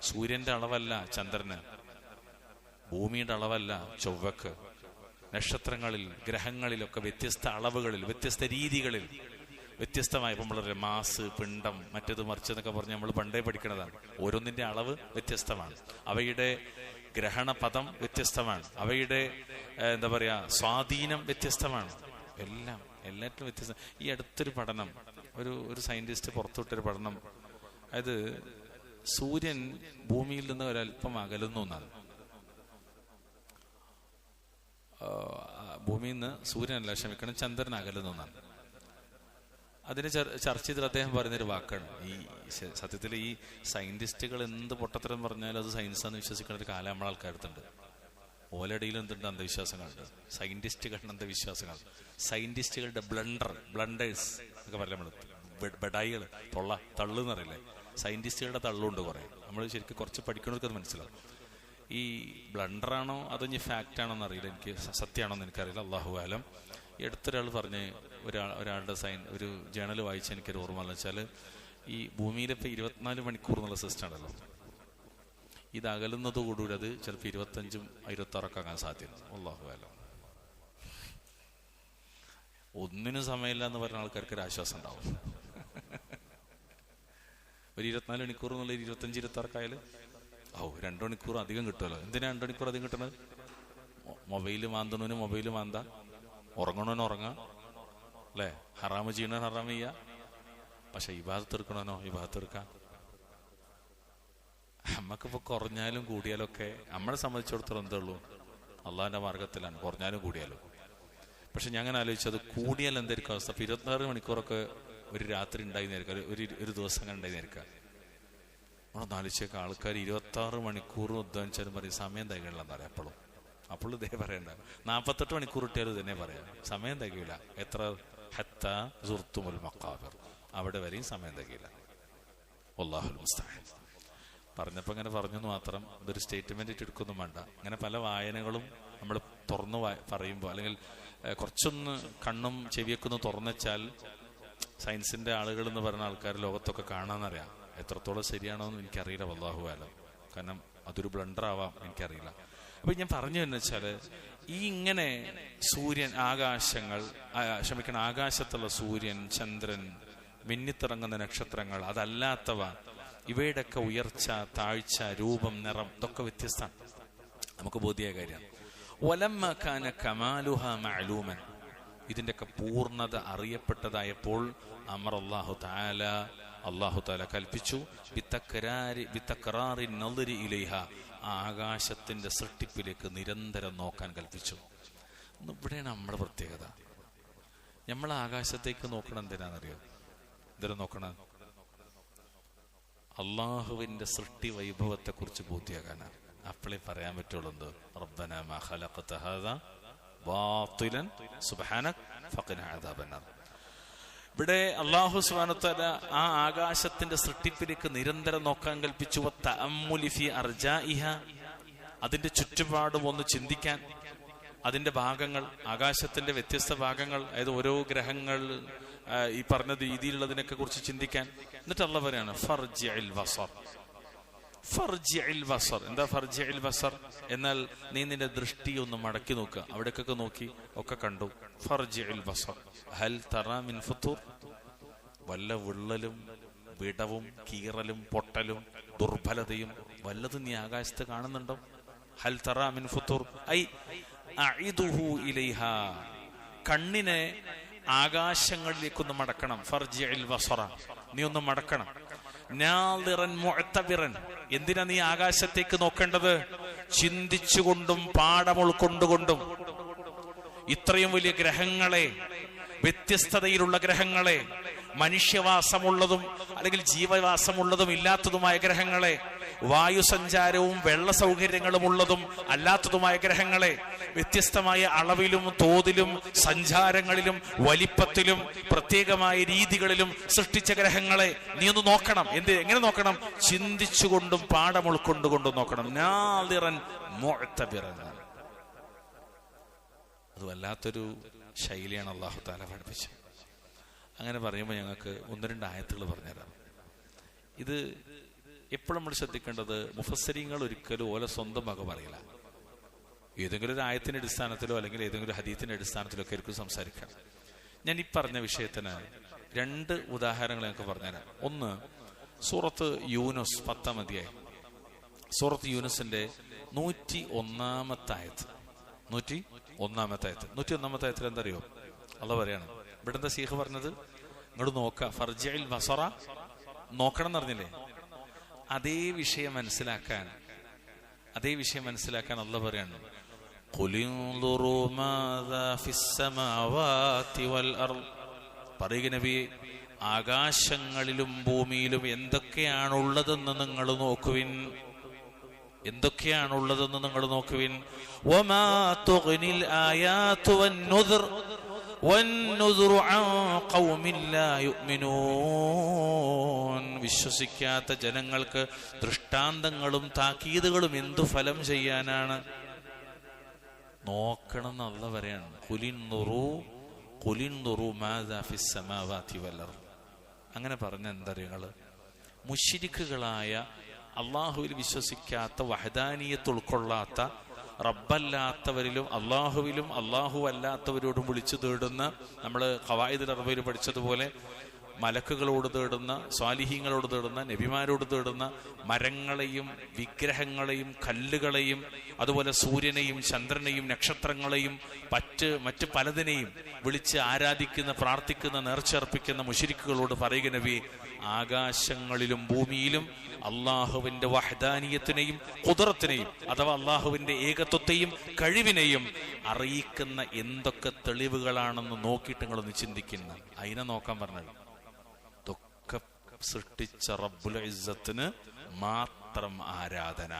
സൂര്യന്റെ അളവല്ല ചന്ദ്രന്, ഭൂമിയുടെ അളവല്ല ചൊവ്വക്ക്. നക്ഷത്രങ്ങളിൽ ഗ്രഹങ്ങളിലൊക്കെ വ്യത്യസ്ത അളവുകളിൽ വ്യത്യസ്ത രീതികളിൽ വ്യത്യസ്തമായ, ഇപ്പം നമ്മളൊരു മാസ്, പിണ്ഡം, മറ്റേത് മറിച്ചെന്നൊക്കെ പറഞ്ഞ് നമ്മൾ പണ്ടേ പഠിക്കണതാണ്. ഓരോന്നിന്റെ അളവ് വ്യത്യസ്തമാണ്, അവയുടെ ഗ്രഹണപഥം വ്യത്യസ്തമാണ്, അവയുടെ എന്താ പറയാ സ്വാധീനം വ്യത്യസ്തമാണ്. എല്ലാറ്റിലും വ്യത്യസ്തം. ഈ അടുത്തൊരു പഠനം, ഒരു സയന്റിസ്റ്റ് പുറത്തുവിട്ടൊരു പഠനം, അതായത് സൂര്യൻ ഭൂമിയിൽ നിന്ന് ഒരല്പം അകലുന്നു എന്നാണ്. ഭൂമിയിൽ നിന്ന് സൂര്യനല്ല, ക്ഷമിക്കണം, ചന്ദ്രൻ അകലുന്നു എന്നാണ്. അതിനെ ചർച്ച ചെയ്തിട്ട് അദ്ദേഹം പറയുന്നൊരു വാക്കാണ്, ഈ സത്യത്തിൽ ഈ സയന്റിസ്റ്റുകൾ എന്ത് പൊട്ടത്തരം പറഞ്ഞാലും അത് സയൻസാന്ന് വിശ്വസിക്കുന്ന ഒരു കാലം നമ്മളെ ആൾക്കാരുണ്ട്. ഓലടിയിൽ എന്തുണ്ട് അന്ധവിശ്വാസങ്ങളുണ്ട്, സയന്റിസ്റ്റുകളുടെ അന്ധവിശ്വാസങ്ങൾ, സയന്റിസ്റ്റുകളുടെ ബ്ലണ്ടേഴ്സ് എന്നൊക്കെ പറയാം നമ്മൾ, ബെഡായികൾ, തള്ളെന്ന് അറിയില്ലേ, സയന്റിസ്റ്റുകളുടെ തള്ളുണ്ട് കുറെ. നമ്മൾ ശരിക്കും കുറച്ച് പഠിക്കണവർക്ക് അത് മനസ്സിലാവും. ഈ ബ്ലണ്ടറാണോ അതോ ഇനി ഫാക്റ്റ് ആണോ എന്നറിയില്ല, എനിക്ക് സത്യമാണോ എന്ന് എനിക്കറിയില്ല, അല്ലാഹു ആലം. ഈ അടുത്തൊരാൾ പറഞ്ഞ് ഒരാളുടെ ഒരു ജേണൽ വായിച്ച് എനിക്കൊരു ഓർമ്മ എന്ന് വെച്ചാൽ, ഈ ഭൂമിയിലിപ്പോൾ 24 മണിക്കൂർ എന്നുള്ള സിസ്റ്റം ഉണ്ടല്ലോ, ഇത് അകലുന്നതോടുകൂടി അത് ചിലപ്പോൾ 25 26 ആകാൻ സാധ്യത. അല്ലാഹു ആലം. ഒന്നിനും സമയമില്ല എന്ന് പറഞ്ഞ ആൾക്കാർക്ക് ഒരു ആശ്വാസം ഉണ്ടാവും. ഒരു 24 മണിക്കൂർ എന്നുള്ള 25 26 ആയാലും 2 മണിക്കൂർ അധികം കിട്ടുമല്ലോ. എന്തിനാ 2 മണിക്കൂർ അധികം കിട്ടണത്? മൊബൈല് മാന്തണവന് മൊബൈല് മാന്ത, ഉറങ്ങണവന് ഉറങ്ങാം, അല്ലേ? ഹറാമ് ചെയ്യണവൻ ഹറാമ് ചെയ്യാ. പക്ഷെ ഇബാദത്ത് എടുക്കണവനോ ഇബാദത്ത് എടുക്കാം. നമ്മക്കിപ്പോ കുറഞ്ഞാലും കൂടിയാലും ഒക്കെ നമ്മളെ സംബന്ധിച്ചിടത്തോളം എന്താ ഉള്ളൂ, അള്ളാഹിന്റെ മാർഗത്തിലാണ്, കുറഞ്ഞാലും കൂടിയാലും. പക്ഷെ ഞാൻ അങ്ങനെ ആലോചിച്ചത്, കൂടിയാൽ എന്തായിരിക്കും അവസ്ഥ? 26 മണിക്കൂറൊക്കെ ഒരു രാത്രി ഉണ്ടായി നേരിക്കാം, ഒരു ദിവസം അങ്ങനെ ഉണ്ടായി നേരിക്കാം. നമ്മളൊന്ന് ആലോചിച്ചേക്കാം, ആൾക്കാർ 26 മണിക്കൂർ ഉദ്ദേശിച്ചാലും പറയും സമയം തികയില്ലെന്ന് പറയാം. അപ്പോൾ ഇതേ പറയണ്ട, 48 മണിക്കൂർ ഇട്ടാലും തന്നെ പറയാം സമയം തികയില്ല. എത്ര ഹത്താ സുർത്തുമുൽ മഖാബിർ, അവിടെ വരെയും സമയം തികയില്ല. വല്ലാഹുൽ മുസ്തആൻ. പറഞ്ഞപ്പോൾ ഇങ്ങനെ പറഞ്ഞെന്ന് മാത്രം, ഇതൊരു സ്റ്റേറ്റ്മെന്റ് ഇട്ട് എടുക്കൊന്നും വേണ്ട. ഇങ്ങനെ പല വായനകളും നമ്മൾ തുറന്നു പറയുമ്പോൾ, അല്ലെങ്കിൽ കുറച്ചൊന്ന് കണ്ണും ചെവിയൊക്കെ ഒന്ന് തുറന്നുവെച്ചാൽ സയൻസിന്റെ ആളുകൾ എന്ന് പറയുന്ന ആൾക്കാർ ലോകത്തൊക്കെ കാണാമെന്നറിയാം. എത്രത്തോളം ശരിയാണോന്ന് എനിക്കറിയില്ല, വല്ലാഹു ആലം. കാരണം അതൊരു ബ്ലണ്ടർ ആവാം, എനിക്കറിയില്ല. അപ്പൊ ഞാൻ പറഞ്ഞു എന്ന് വെച്ചാല്, ഈ ഇങ്ങനെ സൂര്യൻ, ആകാശത്തുള്ള സൂര്യൻ, ചന്ദ്രൻ, മിന്നിത്തിറങ്ങുന്ന നക്ഷത്രങ്ങൾ, അതല്ലാത്തവ, ഇവയുടെയൊക്കെ ഉയർച്ച താഴ്ച രൂപം നിറം ഇതൊക്കെ വ്യത്യസ്തമാണ്, നമുക്ക് ബോധ്യമായ കാര്യമാണ്. വലമ്മ കാന കമാലുഹ മഅലൂമൻ, ഇതിന്റെയൊക്കെ പൂർണ്ണത അറിയപ്പെട്ടതായപ്പോൾ അമർ അല്ലാഹു തആല കൽപ്പിച്ചു, ബിതക്റാരി നദരി ഇലൈഹ, ആകാശത്തിന്റെ സൃഷ്ടിപ്പിലേക്ക് നിരന്തരം നോക്കാൻ കൽപ്പിച്ചു. ഇവിടെയാണ് നമ്മുടെ പ്രത്യേകത. നമ്മൾ ആകാശത്തേക്ക് നോക്കണം എന്തിനാണെന്നറിയോ? എന്തിനാ നോക്കണം? അള്ളാഹുവിന്റെ സൃഷ്ടി വൈഭവത്തെ കുറിച്ച് ബോധ്യമാകാനാണ്. അപ്പോഴേ പറയാൻ പറ്റുള്ളൂ എന്ത്, റബ്ബനാ മാ ഖലഖത ഹാദാ ബാത്തിലൻ സുബ്ഹാനക ഫഖിനാ അദാബന്നാർ. ഇവിടെ അല്ലാഹു സുബ്ഹാനഹു വ തആല ആ ആകാശത്തിന്റെ സൃഷ്ടിപ്പിലേക്ക് നിരന്തരം നോക്കാൻ കൽപ്പിച്ചു. വതഅമ്മുലി ഫി അർജാഇഹ, അതിന്റെ ചുറ്റുപാടും ഒന്ന് ചിന്തിക്കാൻ. അതിന്റെ ഭാഗങ്ങൾ, ആകാശത്തിന്റെ വ്യത്യസ്ത ഭാഗങ്ങൾ, അതായത് ഓരോ ഗ്രഹങ്ങൾ ഈ പറഞ്ഞ രീതിയിലുള്ളതിനൊക്കെ കുറിച്ച് ചിന്തിക്കാൻ. എന്നിട്ട് അല്ലാഹു പറയാണ് ഫർജിഇൽ ബസർ. ഫർജിഇൽ ബസർ എന്താ ഫർജിഇൽ ബസർ എന്നാൽ നീ നിന്റെ ദൃഷ്ടി ഒന്ന് മടക്കി നോക്കുക. അവിടേക്കൊക്കെ നോക്കി, ഒക്കെ കണ്ടു. ഫർജിഇൽ ബസർ ഹൽ തറാ മിൻ ഫുതൂർ. വല്ല വിള്ളലും വിടവും കീറലും പൊട്ടലും ദുർബലതയും വല്ലതും നീ ആകാശത്ത് കാണുന്നുണ്ടോ? ഹൽ തറാ മിൻ ഫുതൂർ ഐ അഇദുഹു ഇലൈഹാ. കണ്ണിനെ ആകാശങ്ങളിലേക്കൊന്ന് മടക്കണം. ഫർജിഇൽ ബസറ, നീ ഒന്ന് മടക്കണം. നാദിറൻ മുഅ്തബിറൻ, എന്തിനാ നീ ആകാശത്തേക്ക് നോക്കേണ്ടത്? ചിന്തിച്ചുകൊണ്ടും പാഠം ഉൾക്കൊണ്ടുകൊണ്ടും. ഇത്രയും വലിയ ഗ്രഹങ്ങളെ, വ്യത്യസ്തതയിലുള്ള ഗ്രഹങ്ങളെ, മനുഷ്യവാസമുള്ളതും അല്ലെങ്കിൽ ജീവവാസമുള്ളതും ഇല്ലാത്തതുമായ ഗ്രഹങ്ങളെ, വായുസഞ്ചാരവും വെള്ള സൗകര്യങ്ങളും ഉള്ളതും അല്ലാത്തതുമായ ഗ്രഹങ്ങളെ, വ്യത്യസ്തമായ അളവിലും തോതിലും സഞ്ചാരങ്ങളിലും വലിപ്പത്തിലും പ്രത്യേകമായ രീതികളിലും സൃഷ്ടിച്ച ഗ്രഹങ്ങളെ നീ ഒന്ന് നോക്കണം. എങ്ങനെ നോക്കണം? ചിന്തിച്ചുകൊണ്ടും പാഠം ഉൾക്കൊണ്ടുകൊണ്ടും നോക്കണം. നാദിറൻ മുഅ്തബിറൻ. അത് വല്ലാത്തൊരു ശൈലിയാണ് അല്ലാഹു തആല പഠിപ്പിച്ചത്. അങ്ങനെ പറയുമ്പോൾ ഞങ്ങൾക്ക് 1-2 ആയത്തുകൾ പറഞ്ഞുതരാം. ഇത് എപ്പോഴും നമ്മൾ ശ്രദ്ധിക്കേണ്ടത്, മുഫസ്സിരീങ്ങൾ ഒരിക്കലും ഓല സ്വന്തം വക പറയില്ല. ഏതെങ്കിലും ഒരു ആയത്തിന്റെ അടിസ്ഥാനത്തിലോ അല്ലെങ്കിൽ ഏതെങ്കിലും ഒരു ഹദീത്തിന്റെ അടിസ്ഥാനത്തിലോ ഒക്കെ ആയിരിക്കും സംസാരിക്കാം. ഞാൻ ഈ പറഞ്ഞ വിഷയത്തിന് 2 ഉദാഹരണങ്ങൾ ഞങ്ങൾക്ക് പറഞ്ഞുതരാം. ഒന്ന്, സൂറത്ത് യൂനുസ് 10-ാം അധ്യായം. സൂറത്ത് യൂനുസിന്റെ 101-ാമത്തെ ആയത്ത്. 101-ാമത്തെ ആയത്ത്. 101-ാമത്തെ ആയത്തിൽ എന്തറിയോ? അല്ലാഹു പറയാണ്, ഇവിടെ എന്താ ശീഖ് പറഞ്ഞത്? ഇങ്ങോട്ട് നോക്ക, ഫർജിഇൽ ബസറ, നോക്കണം എന്ന് പറഞ്ഞില്ലേ? അതേ വിഷയം മനസ്സിലാക്കാൻ അല്ലാഹു പറയാണ്, പറയുക നബിയെ, ആകാശങ്ങളിലും ഭൂമിയിലും എന്തൊക്കെയാണുള്ളതെന്ന് നിങ്ങൾ നോക്കുവിൻ. വമാ തുഗ്നിൽ ആയാതു വന്നുദർ വന്നുദുറു അൻ ഖൗമിൻ ലാ യുഅ്മിനൂൻ. വിശ്വസിക്കാത്ത ജനങ്ങൾക്ക് ദൃഷ്ടാന്തങ്ങളും താക്കീതുകളും എന്തു ഫലം ചെയ്യാനാണ്? നോക്കണം എന്ന് അല്ലാഹു പറയാണ്. ഖുലിൻദുറു മാദാ ഫിസ് സമാവാതി വൽ അർദ്. അങ്ങനെ പറഞ്ഞ എന്താ നിങ്ങള്? മുശ്രിക്കുകളായ, അള്ളാഹുവിൽ വിശ്വസിക്കാത്ത, വഹദാനിയത്ത് ഉൾക്കൊള്ളാത്ത, റബ്ബല്ലാത്തവരിലും അള്ളാഹുവിലും അള്ളാഹു അല്ലാത്തവരോടും വിളിച്ചു തേടുന്ന, നമ്മൾ ഖവായിദുൽ അർബയിൽ പഠിച്ചതുപോലെ മലക്കുകളോട് തേടുന്ന, സ്വാലിഹീങ്ങളോട് തേടുന്ന, നബിമാരോട് തേടുന്ന, മരങ്ങളെയും വിഗ്രഹങ്ങളെയും കല്ലുകളെയും അതുപോലെ സൂര്യനെയും ചന്ദ്രനെയും നക്ഷത്രങ്ങളെയും മറ്റ് പലതിനെയും വിളിച്ച് ആരാധിക്കുന്ന, പ്രാർത്ഥിക്കുന്ന, നേർച്ചർപ്പിക്കുന്ന മുശ്രിക്കുകളോട് പറയുക നബി, ആകാശങ്ങളിലും ഭൂമിയിലും അള്ളാഹുവിന്റെ വഹദാനിയത്തിനെയും ഖുദ്റത്തിനെയും അഥവാ അള്ളാഹുവിന്റെ ഏകത്വത്തെയും കഴിവിനെയും അറിയിക്കുന്ന എന്തൊക്കെ തെളിവുകളാണെന്ന് നോക്കിയിട്ട് നിങ്ങളൊന്ന് ചിന്തിക്കുന്ന. അതിനെ നോക്കാൻ പറഞ്ഞത് ഇതൊക്കെ സൃഷ്ടിച്ച റബ്ബുൽ ഇസ്സത്തിന് മാത്രം ആരാധന.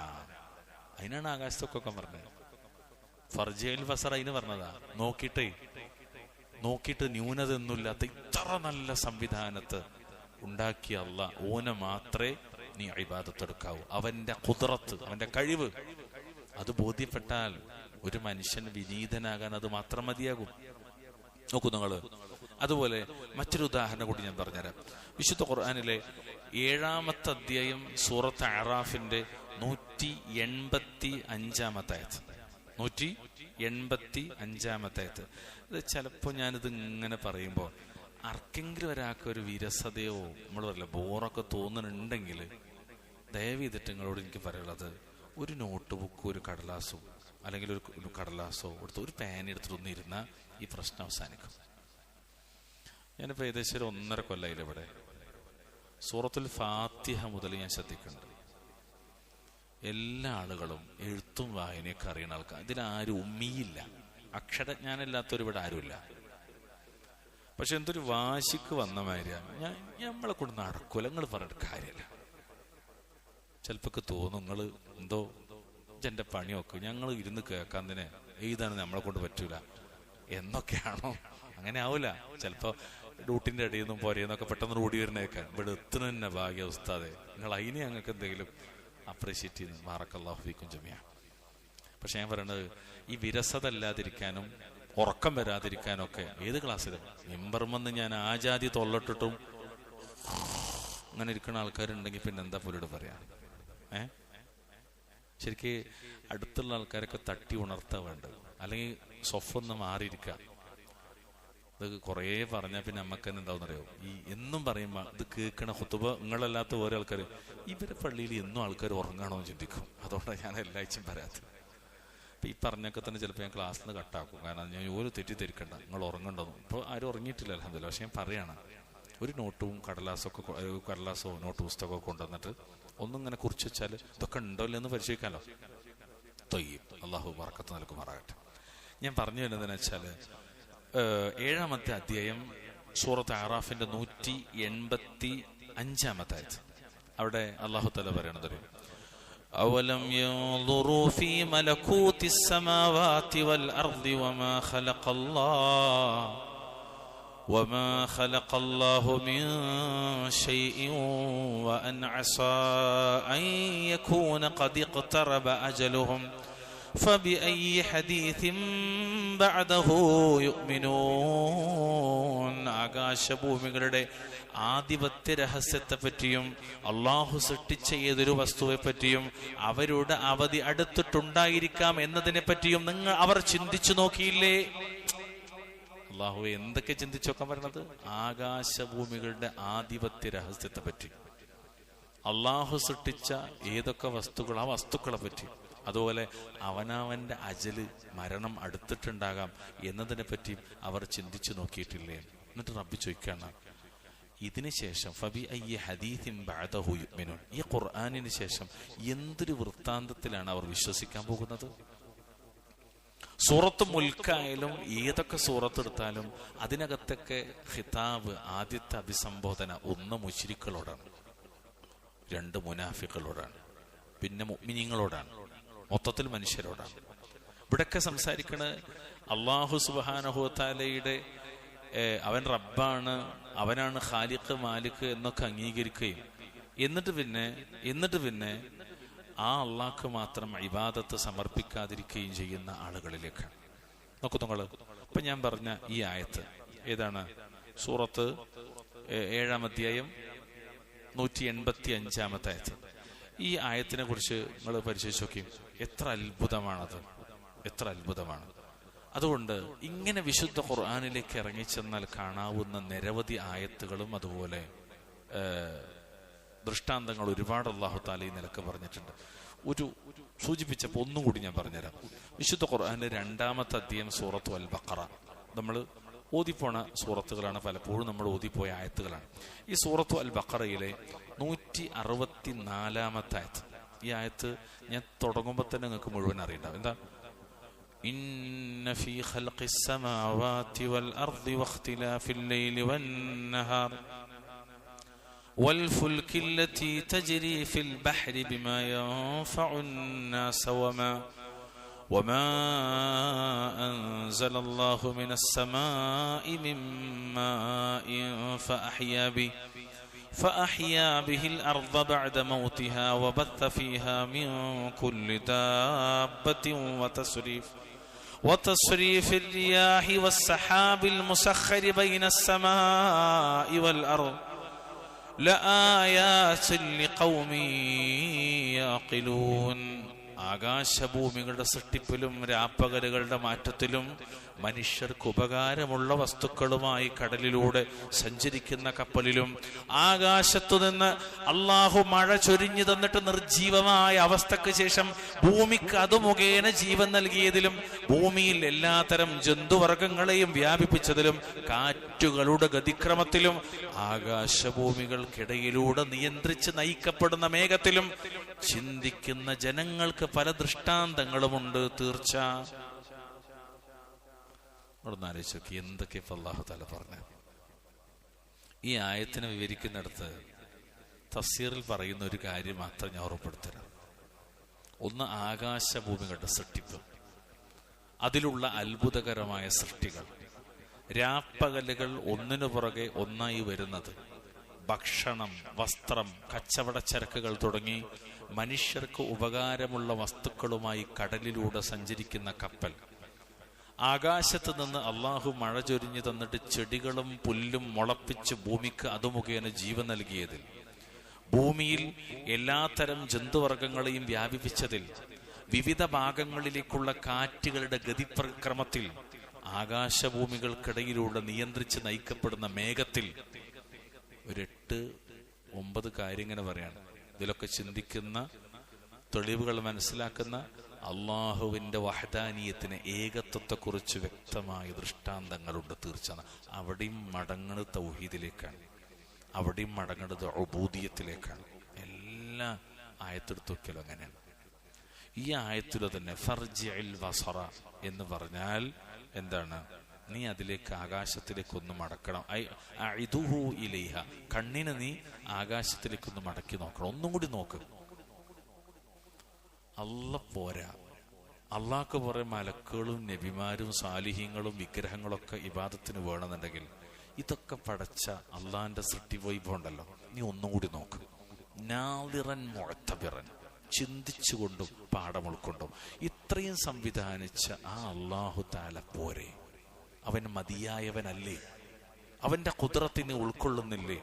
അതിനാണ് ആകാശത്തൊക്കെ പറഞ്ഞത്. ഫർജിഇൽ ബസർ അതിന് പറഞ്ഞതാ. നോക്കിയിട്ട് ന്യൂനത ഒന്നുമില്ലാത്ത ഇത്ര നല്ല സംവിധാനത്ത് ഉണ്ടാക്കിയ അല്ലാഹ്, ഓനെ മാത്രമേ നീ ഇബാദത്ത് എടുക്കാവൂ. അവന്റെ ഖുദ്റത്ത്, അവന്റെ കഴിവ് അത് ബോധ്യപ്പെട്ടാൽ ഒരു മനുഷ്യൻ വിനീതനാകാൻ അത് മാത്രം മതിയാകും. നോക്കൂ നിങ്ങള്. അതുപോലെ മറ്റൊരു ഉദാഹരണം കൂടി ഞാൻ പറഞ്ഞുതരാം. വിശുദ്ധ ഖുർആനിലെ 7-ാമത്തെ അധ്യായം സൂറത്ത് അറാഫിന്റെ 185-ാമത്തെ ആയത്ത്. 185-ാമത്തെ ആയത്ത്. ഇത് ചിലപ്പോ ഞാനിത് ഇങ്ങനെ പറയുമ്പോൾ ആർക്കെങ്കിലും ഒരാൾക്ക് ഒരു വിരസതയോ നമ്മൾ പറയില്ല ബോറൊക്കെ തോന്നുന്നുണ്ടെങ്കിൽ ദയവ് ചെയ്തിട്ട് നിങ്ങളോട് എനിക്ക് പറയുള്ളത്, ഒരു നോട്ട് ബുക്കും ഒരു കടലാസോ അല്ലെങ്കിൽ ഒരു കടലാസോ എടുത്ത് ഒരു പേന എടുത്തിട്ടൊന്നിരുന്നാൽ ഈ പ്രശ്നം അവസാനിക്കും. ഞാനിപ്പോൾ ഏകദേശം ഒരു 1.5 കൊല്ലമായില്ല ഇവിടെ. സൂറത്തുൽ ഫാത്തിഹ മുതൽ ഞാൻ ശ്രദ്ധിക്കുന്നുണ്ട്. എല്ലാ ആളുകളും എഴുത്തും വായനയൊക്കെ അറിയുന്ന ആൾക്കാർ. ഇതിലാരും ഉമ്മിയില്ല, അക്ഷരജ്ഞാനമില്ലാത്തവർ ഇവിടെ ആരുമില്ല. പക്ഷെ എന്തൊരു വാശിക്ക് വന്ന മാതിരിയാണ്. നമ്മളെ കൊണ്ട് നടക്കൂല, നിങ്ങൾ പറഞ്ഞിട്ട് കാര്യമില്ല. ചിലപ്പോൾ തോന്നും നിങ്ങൾ എന്തോ എന്റെ പണി നോക്ക്, ഞങ്ങൾ ഇരുന്ന് കേൾക്കാൻ തന്നെ എഴുതാണ് നമ്മളെ കൊണ്ട് പറ്റൂല എന്നൊക്കെയാണോ? അങ്ങനെ ആവൂല. ചിലപ്പോ ഡ്യൂട്ടിന്റെ ഇടയിൽ നിന്നും പോരെന്നൊക്കെ പെട്ടെന്ന് ഓടി വരുന്നേക്കാൻ. ഇവിടെ എത്തുന്ന തന്നെ ഭാഗ്യ ഉസ്താദെ, നിങ്ങൾ അതിനെ ഞങ്ങൾക്ക് എന്തെങ്കിലും അപ്രീഷിയേറ്റ് ചെയ്യുന്നു. ബാറക്കല്ലാഹു ഫീക്കും ജമിയ. പക്ഷെ ഞാൻ പറയണത് ഈ വിരസത അല്ലാതിരിക്കാനും ഉറക്കം വരാതിരിക്കാനും ഒക്കെ ഏത് ക്ലാസ്സിലും മിമ്പർമെന്ന് ഞാൻ ആജാതി തൊള്ളട്ടിട്ടും അങ്ങനെ ഇരിക്കുന്ന ആൾക്കാരുണ്ടെങ്കിൽ പിന്നെ എന്താ പുള്ളിയോട് പറയാ? ശരിക്ക് അടുത്തുള്ള ആൾക്കാരൊക്കെ തട്ടി ഉണർത്താ വേണ്ടത്, അല്ലെങ്കിൽ സ്വഫൊന്ന് മാറിയിരിക്കുക. ഇത് കുറേ പറഞ്ഞാൽ പിന്നെ നമുക്ക് തന്നെ എന്താണെന്ന് അറിയോ, ഈ എന്നും പറയുമ്പോൾ ഇത് കേൾക്കണ ഖുതുബ നിങ്ങളല്ലാത്ത ഓരോ ആൾക്കാർ ഇവരെ പള്ളിയിൽ എന്നും ആൾക്കാർ ഉറങ്ങാണോ എന്ന് ചിന്തിക്കും. അതുകൊണ്ടാണ് ഞാൻ എല്ലാഴ്ചയും പറയാത്തത്. അപ്പം ഈ പറഞ്ഞൊക്കെ തന്നെ ചിലപ്പോൾ ഞാൻ ക്ലാസ്സിൽ നിന്ന് കട്ടാക്കും. കാരണം ഞാൻ ഒരു തെറ്റിദ്ധരിക്കണ്ട, നിങ്ങൾ ഉറങ്ങണ്ടെന്നു. ഇപ്പോൾ ആരും ഉറങ്ങിയിട്ടില്ല അൽഹംദുലില്ലാ. പക്ഷെ ഞാൻ പറയാണ്, ഒരു നോട്ടും കടലാസോ നോട്ട് പുസ്തകമൊക്കെ കൊണ്ടുവന്നിട്ട് ഒന്നും ഇങ്ങനെ കുറിച്ച് വെച്ചാൽ ഇതൊക്കെ ഉണ്ടോ ഇല്ലെന്ന് പരിശോധിക്കാമല്ലോ. തൊയ്യും, അള്ളാഹു ബർക്കത്ത് നൽകുമാറാകട്ടെ. ഞാൻ പറഞ്ഞു വരുന്നതെന്ന് വെച്ചാൽ 7-ാമത്തെ അധ്യായം സൂറത്ത് അറാഫിന്റെ 185-ാമത്തെ ആയത്ത്. അവിടെ അല്ലാഹു തആല പറയണത്, അവലം യൻദുറൂ ഫീ മലകൂതിസ് സമാവാതി വൽ അർദി വമാ ഖലഖല്ലാഹു മിൻ ശൈഇൻ വഅൻ അസാ അൻ യകൂന ഖദ് ഇഖ്തറബ അജലുഹും فبأي حديث بعده يؤمنون. ആകാശഭൂമികളുടെ ആധിപത്യ രഹസ്യത്തെ പറ്റിയും അള്ളാഹു സൃഷ്ടിച്ച ഏതൊരു വസ്തുവെ പറ്റിയും അവരുടെ അവധി അടുത്തിട്ടുണ്ടായിരിക്കാം എന്നതിനെ പറ്റിയും അവർ ചിന്തിച്ചു നോക്കിയില്ലേ? അള്ളാഹു എന്തൊക്കെ ചിന്തിച്ചൊക്കെ പറയണത്? ആകാശഭൂമികളുടെ ആധിപത്യ രഹസ്യത്തെ പറ്റി, അള്ളാഹു സൃഷ്ടിച്ച ഏതൊക്കെ വസ്തുക്കൾ, ആ വസ്തുക്കളെ പറ്റി, അതുപോലെ അവനവന്റെ അജല് മരണം അടുത്തിട്ടുണ്ടാകാം എന്നതിനെ പറ്റി അവർ ചിന്തിച്ചു നോക്കിയിട്ടില്ലേ? എന്നിട്ട് റബ്ബി ചോദിക്കാണ്, ഇതിന് ശേഷം ഫബി അയ്യ ഹദീസിൻ ബഅദഹു യുഅ്മിനൂൻ, ഈ ഖുർആനിന് ശേഷം എന്തൊരു വൃത്താന്തത്തിലാണ് അവർ വിശ്വസിക്കാൻ പോകുന്നത്? സൂറത്ത് മുൽക്കായാലും ഏതൊക്കെ സൂറത്ത് എടുത്താലും അതിനകത്തൊക്കെ ഖിതാബ്, ആദ്യത്തെ അഭിസംബോധന ഒന്ന് മുശ്രിക്കുകളോടാണ്, 2 മുനാഫിക്കുകളോടാണ്, പിന്നെ മുഅ്മിനീങ്ങളോടാണ്, മൊത്തത്തിൽ മനുഷ്യരോടാണ്. ഇവിടൊക്കെ സംസാരിക്കണത് അല്ലാഹു സുബ്ഹാനഹു വ തആലയുടെ അവൻ റബ്ബാണ്, അവനാണ് ഖാലിഖ് മാലിക് എന്നൊക്കെ അംഗീകരിക്കുകയും എന്നിട്ട് പിന്നെ ആ അള്ളാഹ്ക്ക് മാത്രം ഇബാദത്ത് സമർപ്പിക്കാതിരിക്കുകയും ചെയ്യുന്ന ആളുകളിലേക്കാണ്. നോക്കൂ നിങ്ങൾ, ഇപ്പൊ ഞാൻ പറഞ്ഞ ഈ ആയത്ത് ഏതാണ്? സൂറത്ത് 7-ാം അധ്യായം 185-ാമത്തെ ആയത്ത്. ഈ ആയത്തിനെ കുറിച്ച് നിങ്ങൾ പരിശോധിച്ച് നോക്കി, എത്ര അത്ഭുതമാണത്, എത്ര അത്ഭുതമാണ്. അതുകൊണ്ട് ഇങ്ങനെ വിശുദ്ധ ഖുർആനിലേക്ക് ഇറങ്ങിച്ചെന്നാൽ കാണാവുന്ന നിരവധി ആയത്തുകളും അതുപോലെ ദൃഷ്ടാന്തങ്ങൾ ഒരുപാട് അല്ലാഹു തആല ഈ നിലക്ക് പറഞ്ഞിട്ടുണ്ട്. ഒരു സൂചിപ്പിച്ചപ്പോൾ ഒന്നുകൂടി ഞാൻ പറഞ്ഞുതരാം. വിശുദ്ധ ഖുർആനിലെ 2-ാമത്തെ അധ്യായം സൂറത്തു അൽ ബഖറ നമ്മൾ ഓതിപ്പോണ സൂറത്തുകളാണ്, പലപ്പോഴും നമ്മൾ ഓതിപ്പോയ ആയത്തുകളാണ്. ഈ സൂറത്തു അൽ ബഖറയിലെ 164-ാമത്തെ ആയത്ത്. ഈ ആയത്ത് ഞാൻ തുടങ്ങുമ്പോൾ തന്നെ നിങ്ങൾക്ക് മുഴുവൻ അറിയണ്ടാവും. എന്താ? ഇന്ന ഫീ ഖൽഖിസ് സമാവാതി വൽ അർദി വഖ്തിലാഫിൽ ലൈലി വൻ നഹാർ والفلك التي تجري في البحر بما ينفع الناس وما أنزل الله من السماء من ماء فأحيا به الأرض بعد موتها وبث فيها من كل دابة وتصريف الرياح والسحاب المسخر بين السماء والأرض لآيات لقوم يعقلون. ആകാശഭൂമികളുടെ സൃഷ്ടിപ്പിലും രാപ്പകലുകളുടെ മാറ്റത്തിലും മനുഷ്യർക്ക് ഉപകാരമുള്ള വസ്തുക്കളുമായി കടലിലൂടെ സഞ്ചരിക്കുന്ന കപ്പലിലും ആകാശത്തുനിന്ന് അള്ളാഹു മഴ ചൊരിഞ്ഞു തന്നിട്ട് നിർജീവമായ അവസ്ഥക്ക് ശേഷം ഭൂമിക്ക് അത് മുഖേന ജീവൻ നൽകിയതിലും ഭൂമിയിൽ എല്ലാത്തരം ജന്തുവർഗങ്ങളെയും വ്യാപിപ്പിച്ചതിലും കാറ്റുകളുടെ ഗതിക്രമത്തിലും ആകാശഭൂമികൾക്കിടയിലൂടെ നിയന്ത്രിച്ച് നയിക്കപ്പെടുന്ന മേഘത്തിലും ചിന്തിക്കുന്ന ജനങ്ങൾക്ക് പല ദൃഷ്ടാന്തങ്ങളുമുണ്ട്. തീർച്ച ആലോചിച്ച് നോക്കി എന്തൊക്കെ ഇപ്പൊ അല്ലാഹു തആല പറഞ്ഞു. ഈ ആയത്തിനെ വിവരിക്കുന്നിടത്ത് തഫ്സീറിൽ പറയുന്ന ഒരു കാര്യം മാത്രം ഞാൻ ഉറപ്പെടുത്തരാം. ഒന്ന്, ആകാശഭൂമികളുടെ സൃഷ്ടിപ്പ്, അതിലുള്ള അത്ഭുതകരമായ സൃഷ്ടികൾ, രാപ്പകലുകൾ ഒന്നിനു പുറകെ ഒന്നായി വരുന്നത്, ഭക്ഷണം, വസ്ത്രം, കച്ചവടച്ചരക്കുകൾ തുടങ്ങി മനുഷ്യർക്ക് ഉപകാരമുള്ള വസ്തുക്കളുമായി കടലിലൂടെ സഞ്ചരിക്കുന്ന കപ്പൽ, ആകാശത്ത് നിന്ന് അള്ളാഹു മഴ ചൊരിഞ്ഞു തന്നിട്ട് ചെടികളും പുല്ലും മുളപ്പിച്ച് ഭൂമിക്ക് അത് മുഖേന ജീവൻ നൽകിയതിൽ, ഭൂമിയിൽ എല്ലാത്തരം ജന്തുവർഗങ്ങളെയും വ്യാപിപ്പിച്ചതിൽ, വിവിധ ഭാഗങ്ങളിലേക്കുള്ള കാറ്റുകളുടെ ഗതിപ്രക്രമത്തിൽ, ആകാശഭൂമികൾക്കിടയിലൂടെ നിയന്ത്രിച്ച് നയിക്കപ്പെടുന്ന മേഘത്തിൽ, ഒരു 8-9 കാര്യം ഇങ്ങനെ പറയാണ്. ഇതിലൊക്കെ ചിന്തിക്കുന്ന, തെളിവുകൾ മനസ്സിലാക്കുന്ന, അള്ളാഹുവിന്റെ വഹദാനിയത്തിന്, ഏകത്വത്തെക്കുറിച്ച് വ്യക്തമായ ദൃഷ്ടാന്തങ്ങളുണ്ട്. തീർച്ചയാണ് അവിടെയും മടങ്ങുന്നത് തൗഹീദിലേക്കാണ്, അവിടെയും മടങ്ങുന്നത് ഉബൂദിയത്തിലേക്കാണ്. എല്ലാ ആയത്തെടുത്ത് നോക്കിയാലും അങ്ങനെയാണ്. ഈ ആയത്തില് തന്നെ ഫർജിഇൽ ബസറ എന്ന് പറഞ്ഞാൽ എന്താണ്? നീ അതിലേക്ക്, ആകാശത്തിലേക്കൊന്ന് മടക്കണം. അഇദുഹു ഇലൈഹ, കണ്ണിനെ നീ ആകാശത്തിലേക്കൊന്ന് മടക്കി നോക്കണം. ഒന്നും കൂടി നോക്ക്. അല്ല പോരാ, അള്ളാഹ്ക്ക് പുറമെ മലക്കുകളും നബിമാരും സാലിഹീങ്ങളും വിഗ്രഹങ്ങളൊക്കെ ഇബാദത്തിന് വേണമെന്നുണ്ടെങ്കിൽ ഇതൊക്കെ പടച്ച അള്ളാഹിന്റെ സൃഷ്ടി വൈഭവം ഉണ്ടല്ലോ, നീ ഒന്നും കൂടി നോക്ക്. നാദിറൻ മുഅ്തബിറൻ, ചിന്തിച്ചുകൊണ്ടും പാഠം ഉൾക്കൊണ്ടും ഇത്രയും സംവിധാനിച്ച ആ അള്ളാഹു തആല പോരെ? അവൻ മതിയായവനല്ലേ? അവന്റെ ഖുദ്റത്തിനെ ഉൾക്കൊള്ളുന്നില്ലേ?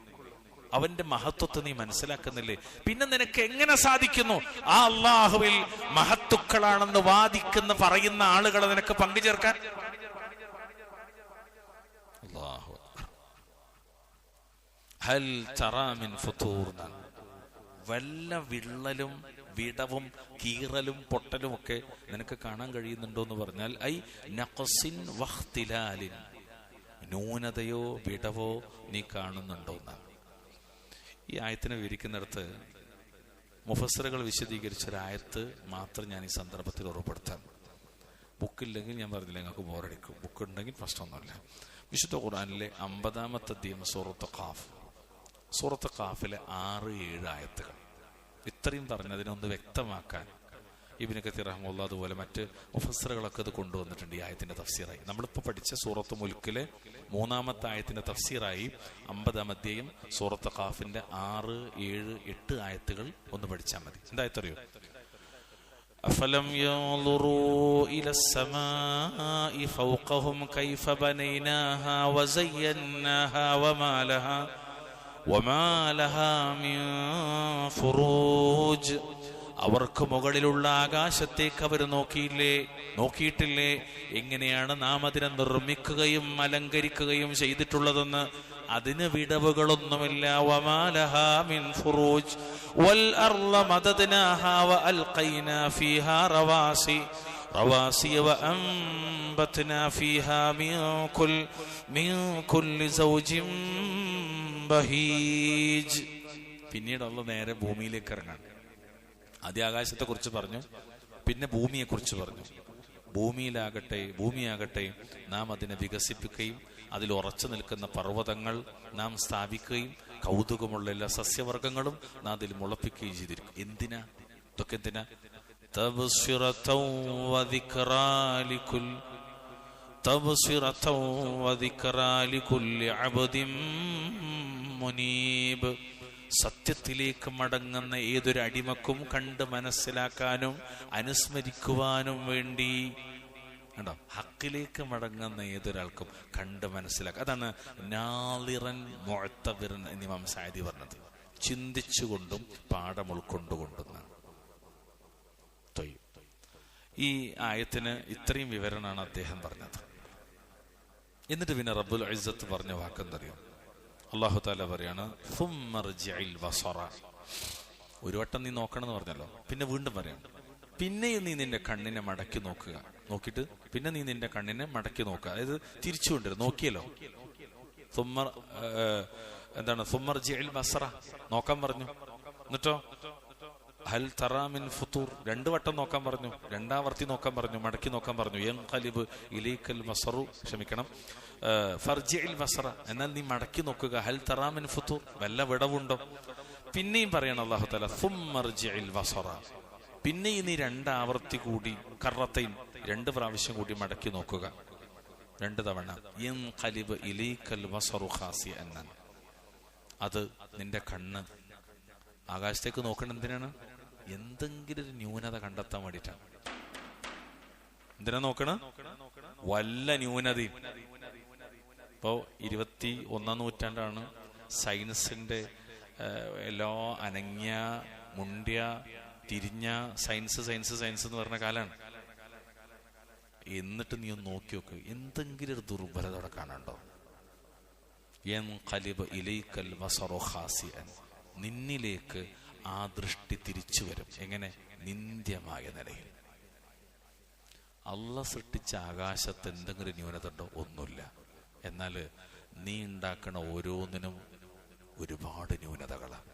അവന്റെ മഹത്വത്തെ നീ മനസ്സിലാക്കുന്നില്ലേ? പിന്നെ നിനക്ക് എങ്ങനെ സാധിക്കുന്നു ആ അള്ളാഹുവിൽ മഹത്തുക്കളാണെന്ന് വാദിക്കുന്ന പറയുന്ന ആളുകളെ നിനക്ക് പങ്കുചേർക്കാൻ? അല്ലാഹു ഹൽ തറാ മിൻ ഫുതൂർ, വല്ല വിള്ളലും വിടവും കീറലും പൊട്ടലും ഒക്കെ നിനക്ക് കാണാൻ കഴിയുന്നുണ്ടോ എന്ന് പറഞ്ഞാൽ, ഐ നഖ്സിൻ വഖ്തിലാലിൻ, ന്യൂനതയോ വിടവോ നീ കാണുന്നുണ്ടോ എന്നാണ്. ഈ ആയത്തിനെ വിവരിക്കുന്നിടത്ത് മുഫസ്സിറുകൾ വിശദീകരിച്ചൊരായത്ത് മാത്രം ഞാൻ ഈ സന്ദർഭത്തിൽ ഉറപ്പെടുത്താം. ബുക്കില്ലെങ്കിൽ ഞാൻ പറഞ്ഞില്ല, നിങ്ങൾക്ക് ബോറടിക്കും. ബുക്ക് ഉണ്ടെങ്കിൽ പ്രശ്നമൊന്നുമില്ല. വിശുദ്ധ ഖുർആനിലെ 50-ാമത്തെ അധ്യായം സൂറത്ത് ഖാഫ്, സൂറത്ത് ഖാഫിലെ 6-7 ആയത്തുകൾ. ഇത്രയും പറഞ്ഞതിനൊന്ന് വ്യക്തമാക്കാൻ ഇബ്നു കസീർ റഹ്മത്തുള്ളാഹി അതുപോലെ മറ്റ് മുഫസ്സിറുകളൊക്കെ ഇത് കൊണ്ടുവന്നിട്ടുണ്ട് ഈ ആയത്തിന്റെ തഫ്സീറായി. നമ്മളിപ്പോൾ പഠിച്ച സൂറത്ത് മുൽക്കിലെ 3-ാമത്തെ ആയത്തിന്റെ തഫ്സീറായി 50-ാം അധ്യായം സൂറത്ത് ഖാഫിന്റെ 6, 7, 8 ആയത്തുകൾ ഒന്ന് പഠിച്ചാൽ മതി. എന്തായത്തറിയോ? അഫലം യൻദുറൂ ഇലസ്സമാഇ ഫൗഖഹും കൈഫ ബനൈനാഹാ വസയ്യനാഹാ വമാ ലഹാ മിൻ ഫുറൂജ്. അവർക്ക് മുകളിലുള്ള ആകാശത്തേക്ക് അവർ നോക്കിയിട്ടില്ലേ? എങ്ങനെയാണ് നാം അതിനെ നിർമ്മിക്കുകയും അലങ്കരിക്കുകയും ചെയ്തിട്ടുള്ളതെന്ന്. അതിന് വിടവുകളൊന്നുമില്ല. വമാ ലഹാ മിൻ ഫുറൂജ് വൽ അർള മദദ്നാഹാ വഅൽഖൈനാ ഫീഹാ റവാസി വഅൻബത്നാ ഫീഹാ മിൻ കുല്ലി സൗജിൻ ബഹീജ്. പിന്നീട് അല്ലാഹു നേരെ ഭൂമിയിലേക്ക് ഇറങ്ങാൻ. ആദ്യ ആകാശത്തെ കുറിച്ച് പറഞ്ഞു, പിന്നെ ഭൂമിയെ കുറിച്ച് പറഞ്ഞു. ഭൂമിയാകട്ടെ നാം അതിനെ വികസിപ്പിക്കുകയും അതിൽ ഉറച്ചു നിൽക്കുന്ന പർവ്വതങ്ങൾ നാം സ്ഥാപിക്കുകയും കൗതുകമുള്ള എല്ലാ സസ്യവർഗങ്ങളും നാം അതിൽ മുളപ്പിക്കുകയും ചെയ്തിരിക്കും. എന്തിനാ ഇതൊക്കെ? എന്തിനാ? തബ്സിറതൗ വദിക്റാ ലികുല്ലി അബ്ദിൻ മുനീബ്. സത്യത്തിലേക്ക് മടങ്ങുന്ന ഏതൊരു അടിമക്കും കണ്ട് മനസ്സിലാക്കാനും അനുസ്മരിക്കുവാനും വേണ്ടി, കണ്ടോ, ഹക്കിലേക്ക് മടങ്ങുന്ന ഏതൊരാൾക്കും കണ്ട് മനസ്സിലാക്കുക. അതാണ് നാളിറൻ മുഅ്തബിറൻ എന്ന് ഇമാം സഅദി പറഞ്ഞത്. ചിന്തിച്ചുകൊണ്ടും പാഠം ഉൾക്കൊണ്ടുകൊണ്ടെന്നാണ്. ഈ ആയത്തിന് ഇത്രയും വിവരണമാണ് അദ്ദേഹം പറഞ്ഞത്. എന്നിട്ട് പിന്നെ റബ്ബുൽ ഇസ്സത്ത് പറഞ്ഞ വാക്കെന്തറിയോ? അല്ലാഹു തആല പറയാണ്, ഫുമ്മർജിഇൽ ബസറ. ഒരു വട്ടം നീ നോക്കണം എന്ന് പറഞ്ഞല്ലോ, പിന്നെ വീണ്ടും പറയാണ്, പിന്നെയും നീ നിന്റെ കണ്ണിനെ മടക്കി നോക്കുക. നോക്കിയിട്ട് പിന്നെ നീ നിന്റെ കണ്ണിനെ മടക്കി നോക്കുക. അതായത് തിരിച്ചു കൊണ്ടുവരും. നോക്കിയല്ലോ, ഫുമ്മർജിഇൽ ബസറ നോക്കാൻ പറഞ്ഞു. എന്നിട്ടോ ഹൽ തറാ മിൻ ഫുതൂർ, 2 വട്ടം നോക്കാൻ പറഞ്ഞു, 2ആവർത്തി നോക്കാൻ പറഞ്ഞു, മടക്കി നോക്കാൻ പറഞ്ഞു. യൻഖലിബ് ഇലൈക്കൽ ബസറു, ക്ഷമിക്കണം, ഫർജിഇൽ ബസറ, എന്നാൽ നീ മടക്കി നോക്കുക. ഹൽ തറാ മിൻ ഫുതൂർ, വല്ല വിടവുണ്ടോ? പിന്നെയും പറയണം അല്ലാഹു തആല, ഫുമ്മർജിഇൽ ബസറ, പിന്നെയും നീ 2 ആവർത്തി കൂടി, കറത്തൈൻ 2 പ്രാവശ്യം കൂടി മടക്കി നോക്കുക, 2 തവണ. യൻഖലിബ് ഇലൈക്കൽ ബസറു ഖാസിഅൻ, അത് നിന്റെ കണ്ണ് ആകാശത്തേക്ക് നോക്കണം. എന്തിനാണ്? എന്തെങ്കിലും ഒരു ന്യൂനത കണ്ടെത്താൻ വേണ്ടിയിട്ടാണ്. എന്തിനാ നോക്കണ? വല്ല ന്യൂനതയും. ഇപ്പോ 21ാം നൂറ്റാണ്ടാണ്. സയൻസിന്റെ എല്ലാ അനങ്ങിയ മുണ്ടിയ തിരിഞ്ഞ സയൻസ് സയൻസ് സയൻസ് എന്ന് പറഞ്ഞ കാലാണ്. എന്നിട്ട് നീ ഒന്ന് നോക്കി നോക്ക്, എന്തെങ്കിലും ഒരു ദുർബലത അവിടെ കാണാണ്ടോ? നിന്നിലേക്ക് ആ ദൃഷ്ടി തിരിച്ചു വരും. എങ്ങനെ? നിന്ദ്യമായ നിലയിൽ. അള്ളാഹ് സൃഷ്ടിച്ച ആകാശത്ത് എന്തെങ്കിലും ന്യൂനത ഉണ്ടോ? ഒന്നുമില്ല. എന്നാൽ നീ ഉണ്ടാക്കണ ഓരോന്നിനും ഒരുപാട് ന്യൂനതകളാണ്.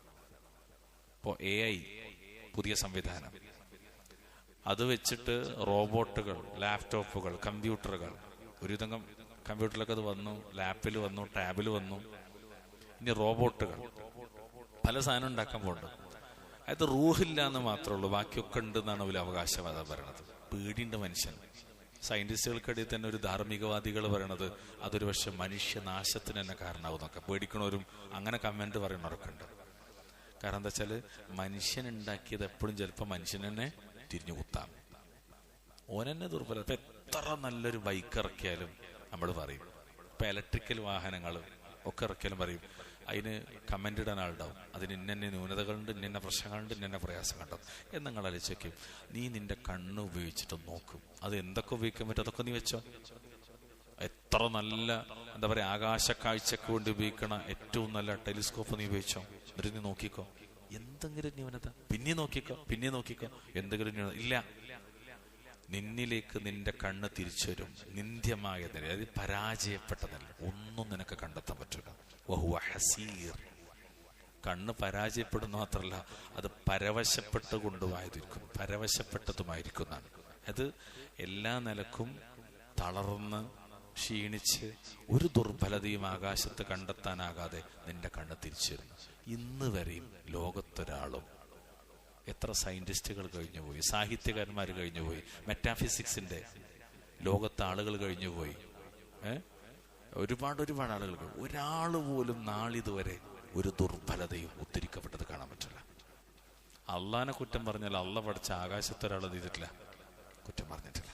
ഇപ്പോ AI പുതിയ സംവിധാനം, അത് വെച്ചിട്ട് റോബോട്ടുകൾ, ലാപ്ടോപ്പുകൾ, കമ്പ്യൂട്ടറുകൾ, ഒരുവിധം കമ്പ്യൂട്ടറിലൊക്കെ അത് വന്നു, ലാപ്പിൽ വന്നു, ടാബിൽ വന്നു. ഇനി റോബോട്ടുകൾ പല സാധനം ഉണ്ടാക്കാൻ പോകുന്നുണ്ട്. അത് റൂഹില്ല എന്ന് മാത്രമേ ഉള്ളൂ, ബാക്കിയൊക്കെ ഉണ്ട് എന്നാണ് അവർ അവകാശവാദം പറയണത്. പേടിയുണ്ട് മനുഷ്യൻ. സയന്റിസ്റ്റുകൾക്കിടയിൽ തന്നെ ഒരു ധാർമ്മികവാദികൾ പറയണത് അതൊരു പക്ഷെ മനുഷ്യനാശത്തിന് തന്നെ കാരണമാകുന്നൊക്കെ. പേടിക്കണവരും അങ്ങനെ കമന്റ് പറയുന്നവരൊക്കെ ഉണ്ട്. കാരണം എന്താ വെച്ചാല് മനുഷ്യൻ ഉണ്ടാക്കിയത് എപ്പോഴും ചിലപ്പോൾ മനുഷ്യൻ തന്നെ തിരിഞ്ഞു കുത്താം. ഓനെന്നെ ദുർബലം. ഇപ്പൊ എത്ര നല്ലൊരു ബൈക്ക് ഇറക്കിയാലും നമ്മൾ പറയും. ഇപ്പൊ ഇലക്ട്രിക്കൽ വാഹനങ്ങൾ ഒക്കെ ഇറക്കിയാലും പറയും, അതിന് കമന്റ് ഇടാൻ ആളുണ്ടാവും, അതിന് ഇന്നെ ന്യൂനതകളുണ്ട്, ഇന്ന പ്രശ്നങ്ങളുണ്ട്, ഇന്ന പ്രയാസങ്ങളുണ്ടാവും എന്ന് നിങ്ങൾ ആലോചിക്കും. നീ നിന്റെ കണ്ണ് ഉപയോഗിച്ചിട്ട് നോക്കും, അത് എന്തൊക്കെ ഉപയോഗിക്കാൻ പറ്റും അതൊക്കെ നീ വെച്ചോ. എത്ര നല്ല എന്താ പറയാ ആകാശ കാഴ്ചക്ക് വേണ്ടി ഉപയോഗിക്കണ ഏറ്റവും നല്ല ടെലിസ്കോപ്പ് നീ ഉപയോഗിച്ചോ. എന്നിട്ട് നീ നോക്കിക്കോ, എന്തെങ്കിലും ന്യൂനത, പിന്നെ നോക്കിക്കോ, പിന്നെ നോക്കിക്കോ, എന്തെങ്കിലും ന്യൂനത ഇല്ല. നിന്നിലേക്ക് നിന്റെ കണ്ണ് തിരിച്ചു വരും. നിന്ദ്യമായ നില, അതായത് പരാജയപ്പെട്ടതല്ല, ഒന്നും നിനക്ക് കണ്ടെത്താൻ പറ്റൂല. വഹുവ ഹസീർ. കണ്ണ് പരാജയപ്പെടുന്ന മാത്രമല്ല, അത് പരവശപ്പെട്ടതുമായിരിക്കുന്നതാണ്. അത് എല്ലാ നിലക്കും തളർന്ന് ക്ഷീണിച്ച് ഒരു ദുർബലതയും ആകാശത്ത് കണ്ടെത്താനാകാതെ നിന്റെ കണ്ണ് തിരിച്ചു വരുന്നു. ഇന്ന് വരെയും ലോകത്തൊരാളും, എത്ര സയന്റിസ്റ്റുകൾ കഴിഞ്ഞുപോയി, സാഹിത്യകാരന്മാർ കഴിഞ്ഞുപോയി, മെറ്റാഫിസിക്സിന്റെ ലോകത്തെ ആളുകൾ കഴിഞ്ഞുപോയി, ഒരുപാട് ആളുകൾ, ഒരാൾ പോലും നാളിതുവരെ ഒരു ദുർബലതയും ഉദ്ധരിക്കപ്പെട്ടത് കാണാൻ പറ്റില്ല. അള്ളാനെ കുറ്റം പറഞ്ഞാൽ അള്ളാഹ് പഠിച്ച ആകാശത്തൊരാൾ ചെയ്തിട്ടില്ല, കുറ്റം പറഞ്ഞിട്ടില്ല.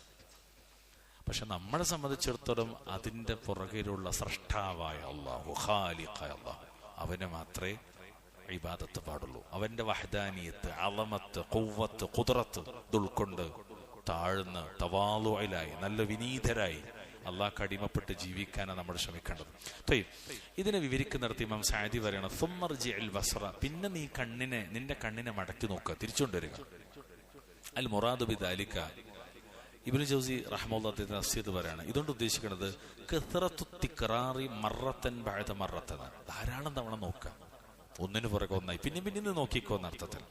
പക്ഷെ നമ്മളെ സംബന്ധിച്ചിടത്തോളം അതിന്റെ പുറകിലുള്ള സ്രഷ്ടാവായ അള്ളാഹു, ഖാലിഖായ അള്ളാഹു, അവനെ മാത്രമേ ഇബാദത്ത് പാടുള്ളൂ. അവന്റെ വഹദാനിയത്ത്, അളമത്ത്, ഖുവ്വത്ത്, ഖുദ്റത്ത് ഉൾക്കൊണ്ട് താഴ്ന്ന് തവാളുഇലായി നല്ല വിനീതരായി അള്ളാഹ്ക്ക് അടിമപ്പെട്ട് ജീവിക്കാനാണ് നമ്മൾ ശ്രമിക്കേണ്ടത്. ഇതിനെ വിവരിക്കുന്നിടത്ത് ഇമാം സഅദി പറയണം, സുമ്മർജിഉൽ ബസ്റ, പിന്നെ നീ നിന്റെ കണ്ണിനെ മടക്കി നോക്കുക, തിരിച്ചുകൊണ്ടുവരിക. അൽ മുറാദു ബിദാലിക, ഇബ്നു ജൗസി റഹ്മത്തുള്ളാഹി തഫ്സീർ പറയാണ്, ഇതുകൊണ്ട് ഉദ്ദേശിക്കുന്നത് കഥറത്തു തിക്റാറി മറത്തൻ ബഅദ മറത്തൻ, ധാരാളം തവണ നോക്കുക, ഒന്നിനു പുറകെ ഒന്നായി പിന്നെ നോക്കിക്കോ എന്നർത്ഥത്തിൽ.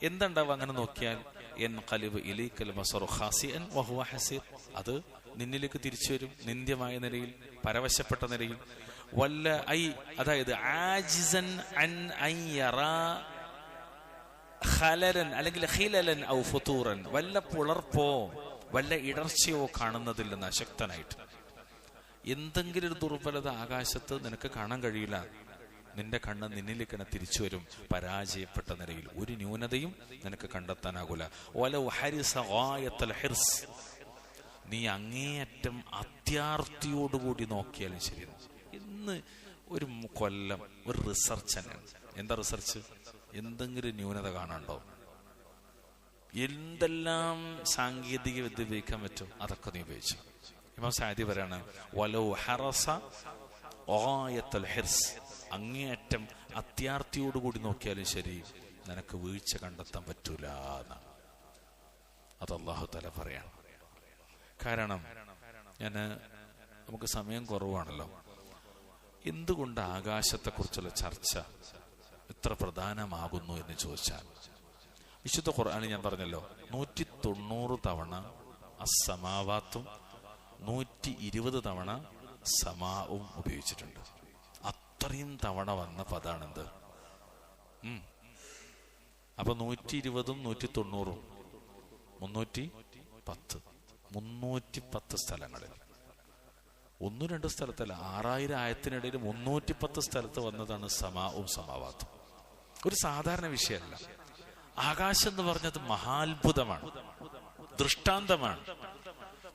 എന്തുണ്ടാവും അങ്ങനെ നോക്കിയാൽ? യൻഖലിബു ഇലൈക്കൽ ബസറു ഖാസിഅൻ വഹുവ ഹസീർ, അത് നിന്നിലേക്ക് തിരിച്ചു വരും നിന്ദ്യമായ നിലയിൽ, പരവശപ്പെട്ട നിലയിൽ. വല്ല ഐ, അതായത് ആജിസൻ അൻ അൻ യറാ ഖലലൻ അല്ലെങ്കിൽ ഖിലലൻ ഔ ഫുതൂറൻ, വല്ല പുളർപ്പോ വല്ല ഇടർച്ചയോ കാണുന്നതില്ലെന്ന് അശക്തനായിട്ട്. എന്തെങ്കിലും ഒരു ദുർബലത ആകാശത്ത് നിനക്ക് കാണാൻ കഴിയില്ല. നിന്റെ കണ്ണ് നിന്നിലേക്ക് തന്നെ തിരിച്ചു വരും പരാജയപ്പെട്ട നിലയിൽ. ഒരു ന്യൂനതയും നിനക്ക് കണ്ടെത്താനാകൂല. വലൗ ഹരിസ ഗായത്തുൽ ഹിർസ്, നീ അങ്ങേയറ്റം അത്യാർത്തിയോടുകൂടി നോക്കിയാലും ശരി. ഇന്ന് ഒരു കൊല്ലം ഒരു റിസർച്ച് തന്നെയാണ്. എന്താ റിസർച്ച്? എന്തെങ്കിലും ന്യൂനത കാണാണ്ടോ? എന്തെല്ലാം സാങ്കേതിക വിദ്യ ഉപയോഗിക്കാൻ പറ്റും അതൊക്കെ നീ ഉപയോഗിച്ചു. ഇമാം സഅദി പറയാണ്, വലൗ ഹറസ ഗായത്തുൽ ഹിർസ്, അങ്ങേയറ്റം അത്യാർത്തിയോടുകൂടി നോക്കിയാലും ശരി നിനക്ക് വീഴ്ച കണ്ടെത്താൻ പറ്റൂല എന്നാണ്. അത് അല്ലാഹു തആല പറയാണ്. കാരണം നമുക്ക് സമയം കുറവാണല്ലോ. എന്തുകൊണ്ട് ആകാശത്തെക്കുറിച്ചുള്ള ചർച്ച ഇത്ര പ്രധാനമാകുന്നു എന്ന് ചോദിച്ചാൽ, വിശുദ്ധ ഖുർആനിൽ ഞാൻ പറഞ്ഞല്ലോ 190 തവണ അസ്സമാവാത്തും 120 തവണ സമാവും ഉപയോഗിച്ചിട്ടുണ്ട്. അത്രയും തവണ വന്ന പദാണെന്ത്? അപ്പൊ 120ഉം 190ഉം 310 സ്ഥലങ്ങളിൽ ഒന്നും രണ്ടും സ്ഥലത്തല്ല, 6000 ആയത്തിനിടയിൽ 310 സ്ഥലത്ത് വന്നതാണ് സമാവും സമാവാത്തും. ഒരു സാധാരണ വിഷയമല്ല. ആകാശം എന്ന് പറഞ്ഞത് മഹാത്ഭുതമാണ്, ദൃഷ്ടാന്തമാണ്.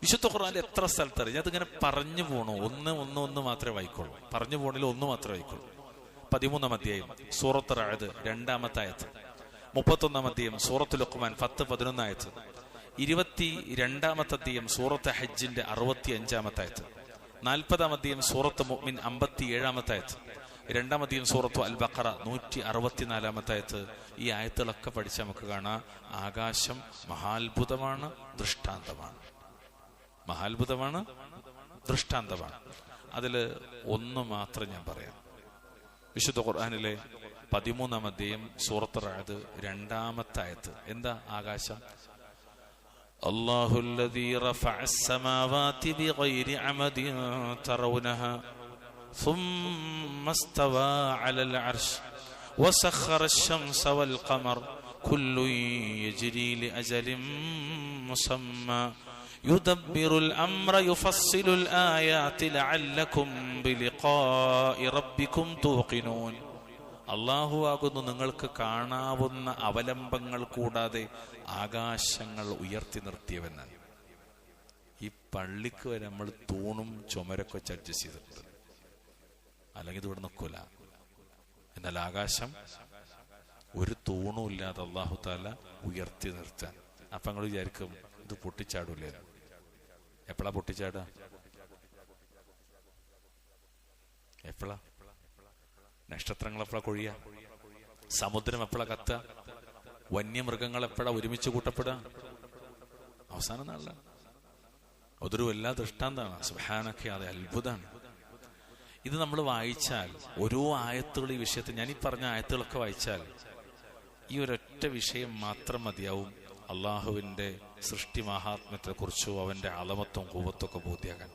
വിശുദ്ധ ഖുർആനിൽ എത്ര സ്ഥലത്തറിയാം. അതിങ്ങനെ പറഞ്ഞു പോണു, ഒന്ന് മാത്രമേ വായിക്കുള്ളൂ. പറഞ്ഞു പോണിൽ ഒന്ന് മാത്രമേ വായിക്കുള്ളൂ. 13-ാം അധ്യായം സൂറത്ത് റഅദ് 2-ാമത്തെ ആയത്ത്, 31-ാം അധ്യായം സൂറത്ത് ലുഖ്മാൻ 10-11 ആയത്ത്, 22-ാമത്തെ അധ്യായം സൂറത്ത് ഹജ്ജിന്റെ 65-ാമത്തെ ആയത്ത്, 40-ാം അധ്യായം സൂറത്ത് മുഅ്മിൻ 57-ാമത്തെ ആയത്ത്, 2-ാം അധ്യായം സൂറത്ത് അൽ ബഖറ 164-ാമത്തെ ആയത്ത്. ഈ ആയത്തുകളൊക്കെ പഠിച്ച് നമുക്ക് കാണാം ആകാശം മഹാത്ഭുതമാണ്, ദൃഷ്ടാന്തമാണ്. മഹാത്ഭുതമാണ്, ദൃഷ്ടാന്തമാണ്. അതില് ഒന്ന് മാത്രം ഞാൻ പറയാം. വിശുദ്ധ ഖുർആനിലെ 13-ാം അധ്യായം സൂറത്ത് റഅദ് 2-ാമത്തെ ആയത്ത്. എന്താ ആകാശം? അല്ലാഹുല്ലദീ റഫഅസ് സമാവാതി ബിഗൈരി അമദിൻ തറൗനഹാ ثم استوى على العرش وسخر الشمس والقمر كل يجري لأجل مسمى يدبر الأمر يفصل الآيات لعلكم بلقاء ربكم توقنون. അള്ളാഹു ആകുന്നു നിങ്ങൾക്ക് കാണാവുന്ന അവലംബങ്ങൾ കൂടാതെ ആകാശങ്ങൾ ഉയർത്തി നിർത്തിയവനാണ്. ഈ പള്ളിക്ക് വരെ നമ്മൾ തൂണും ചുമരൊക്കെ വെച്ച് അഡ്ജസ്റ്റ് ചെയ്തിട്ടുണ്ട്, അല്ലെങ്കിൽ ഇത് ഇവിടെ നിൽക്കൂല. എന്നാൽ ആകാശം ഒരു തൂണും ഇല്ലാതെ അള്ളാഹു താല ഉയർത്തി നിർത്താൻ. അപ്പൊ നിങ്ങൾ വിചാരിക്കും ഇത് പൊട്ടിച്ചാടൂലേ? എപ്പോഴാ പൊട്ടിച്ചാടുക? എപ്പോഴാ? നക്ഷത്രങ്ങൾ എപ്പോഴാ കൊഴിയ? സമുദ്രം എപ്പോഴാ കത്തുക? വന്യമൃഗങ്ങൾ എപ്പോഴാ ഒരുമിച്ച് കൂട്ടപ്പെടുക? അവസാന നാളിലാണ്. അതൊരു എല്ലാ ദൃഷ്ടാന്താണ്. സുബ്ഹാനക, അത് അത്ഭുതമാണ്. ഇത് നമ്മൾ വായിച്ചാൽ ഓരോ ആയത്തുകൾ ഈ വിഷയത്തിൽ, ഞാനീ പറഞ്ഞ ആയത്തുകളൊക്കെ വായിച്ചാൽ ഈ ഒരൊറ്റ വിഷയം മാത്രം മതിയാവും അള്ളാഹുവിന്റെ സൃഷ്ടി മഹാത്മ്യത്തെ കുറിച്ചോ അവന്റെ അളമത്വം കൂവത്തൊക്കെ ബോധ്യാക്കാൻ.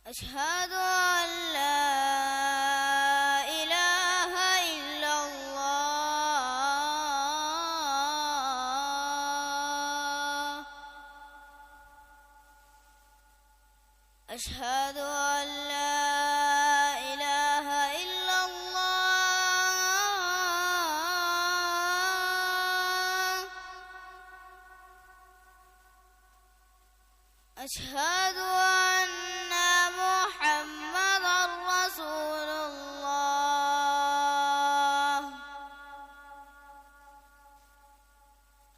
أشهد أن لا إله إلا الله أشهد أن لا إله إلا الله أشهد أن محمد رسول الله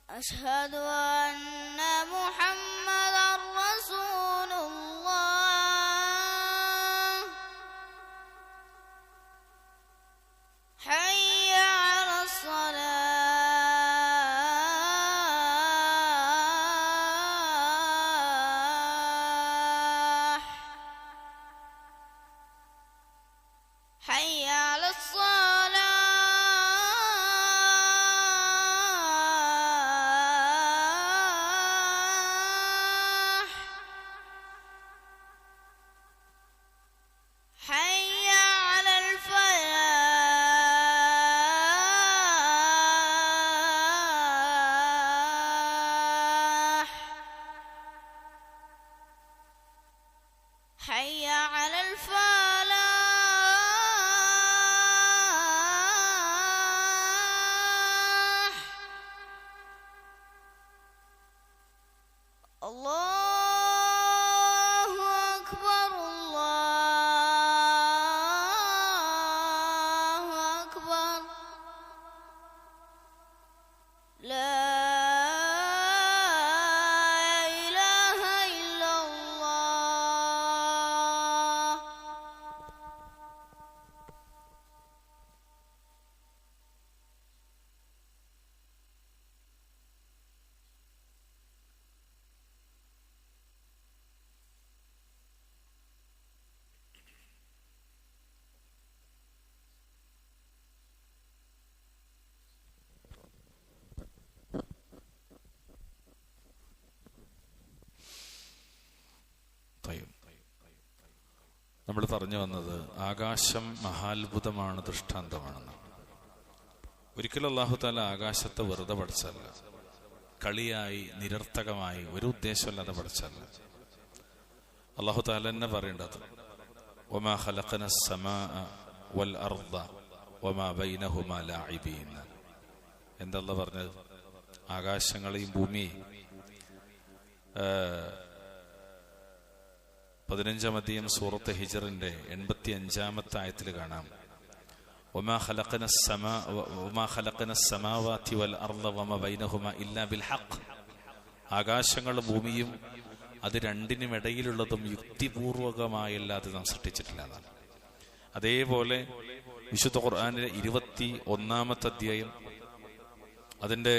أشهد أن محمد رسول الله حي على الصلاة حي على الصلاة നമ്മൾ പറഞ്ഞു വന്നത് ആകാശം മഹാത്ഭുതമാണ്, ദൃഷ്ടാന്തമാണെന്ന്. ഒരിക്കലും അല്ലാഹു തആല ആകാശത്തെ വെറുതെ പഠിച്ചല്ല, കളിയായി നിരർത്ഥകമായി ഒരു ഉദ്ദേശമില്ലാതെ പഠിച്ചല്ല. അല്ലാഹു തആല തന്നെ പറയേണ്ടത് വമാ ഖലഖനസ് സമാഅ വൽ അർദ വമാ ബൈനഹുമാ ലാഇബീൻ. എന്താ അല്ലാഹു പറഞ്ഞത്? ആകാശങ്ങളെയും ഭൂമിയെയും 15-ാം അധ്യായം സൂറത്ത് ഹിജ്റിന്റെ 85-ാമത്തെ ആയത്തിൽ കാണാം, വമാ ഖലഖനസ് സമാവാതി വൽ അർദ വമാ ബൈനഹുമാ ഇല്ലാ ബിൽ ഹഖ്. ആകാശങ്ങളും ഭൂമിയും അത് രണ്ടിനും ഇടയിലുള്ളതും യുക്തിപൂർവകമായല്ലാതെ നാം സൃഷ്ടിച്ചിട്ടില്ല എന്നാണ്. അതേപോലെ വിശുദ്ധ ഖുർആനിലെ 21-ാമത്തെ അധ്യായം അതിന്റെ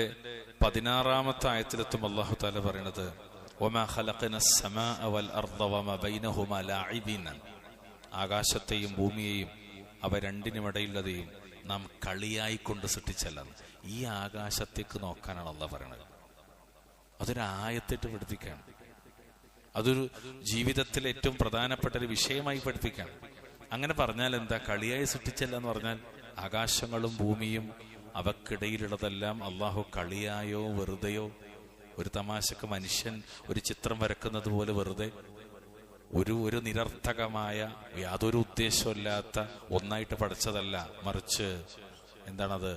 16-ാമത്തെ ആയത്തിലെത്തും അല്ലാഹു തആല പറയുന്നത് വമാ ഖലഖനസ് സമാഅ വൽ അർദ വമാ ബൈനഹുമാ ലാഇബീൻ. ആകാശത്തെയും ഭൂമിയെയും അവ രണ്ടിനുമിടയിലുള്ളതെയും നാം കളിയായിക്കൊണ്ട് സൃഷ്ടിച്ചല്ല. ഈ ആകാശത്തേക്ക് നോക്കാനാണ് അല്ലാഹു പറയുന്നത്. അതൊരു ആയത്തിട്ട് പഠിപ്പിക്കുകയാണ്. അതൊരു ജീവിതത്തിലെ ഏറ്റവും പ്രധാനപ്പെട്ട ഒരു വിഷയമായി പഠിപ്പിക്കുകയാണ്. അങ്ങനെ പറഞ്ഞാൽ എന്താ? കളിയായി സൃഷ്ടിച്ചല്ല എന്ന് പറഞ്ഞാൽ ആകാശങ്ങളും ഭൂമിയും അവക്കിടയിലുള്ളതെല്ലാം അള്ളാഹു കളിയായോ വെറുതെയോ, ഒരു തമാശക്ക് മനുഷ്യൻ ഒരു ചിത്രം വരക്കുന്നത് പോലെ വെറുതെ ഒരു നിരർത്ഥകമായ യാതൊരു ഉദ്ദേശമില്ലാത്ത ഒന്നായിട്ട് പഠിച്ചതല്ല. മറിച്ച് എന്താണത്?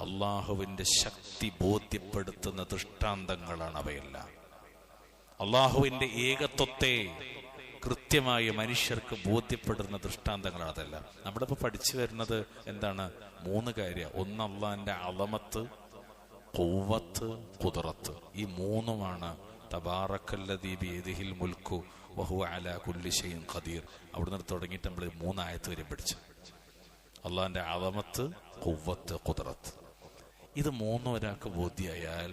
അള്ളാഹുവിന്റെ ശക്തി ബോധ്യപ്പെടുത്തുന്ന ദൃഷ്ടാന്തങ്ങളാണ് അവയെല്ലാം. അള്ളാഹുവിന്റെ ഏകത്വത്തെ കൃത്യമായി മനുഷ്യർക്ക് ബോധ്യപ്പെടുന്ന ദൃഷ്ടാന്തങ്ങളാണ് അതെല്ലാം. നമ്മുടെ ഇപ്പൊ പഠിച്ചു വരുന്നത് എന്താണ്? 3 കാര്യം. ഒന്ന് അള്ളാഹിന്റെ അളമത്ത്, ഖുവ്വത്ത്, ഖുദ്റത്ത്. ഈ 3ഉമാണ് തബാറക്കല്ലദീ ബിയദിഹിൽ മുൽക്കു വഹുവ അലാ കുല്ലി ഷൈഇൻ ഖദീർ. അവിടുന്ന് തുടങ്ങിയിട്ട് നമ്മൾ 3 ആയത്ത് വരെ പഠിച്ചു. അള്ളാഹിന്റെ അളമത്ത്, ഖുവ്വത്ത്, ഖുദ്റത്ത്. ഇത് 3 ഒരാൾക്ക് ബോധ്യമായാൽ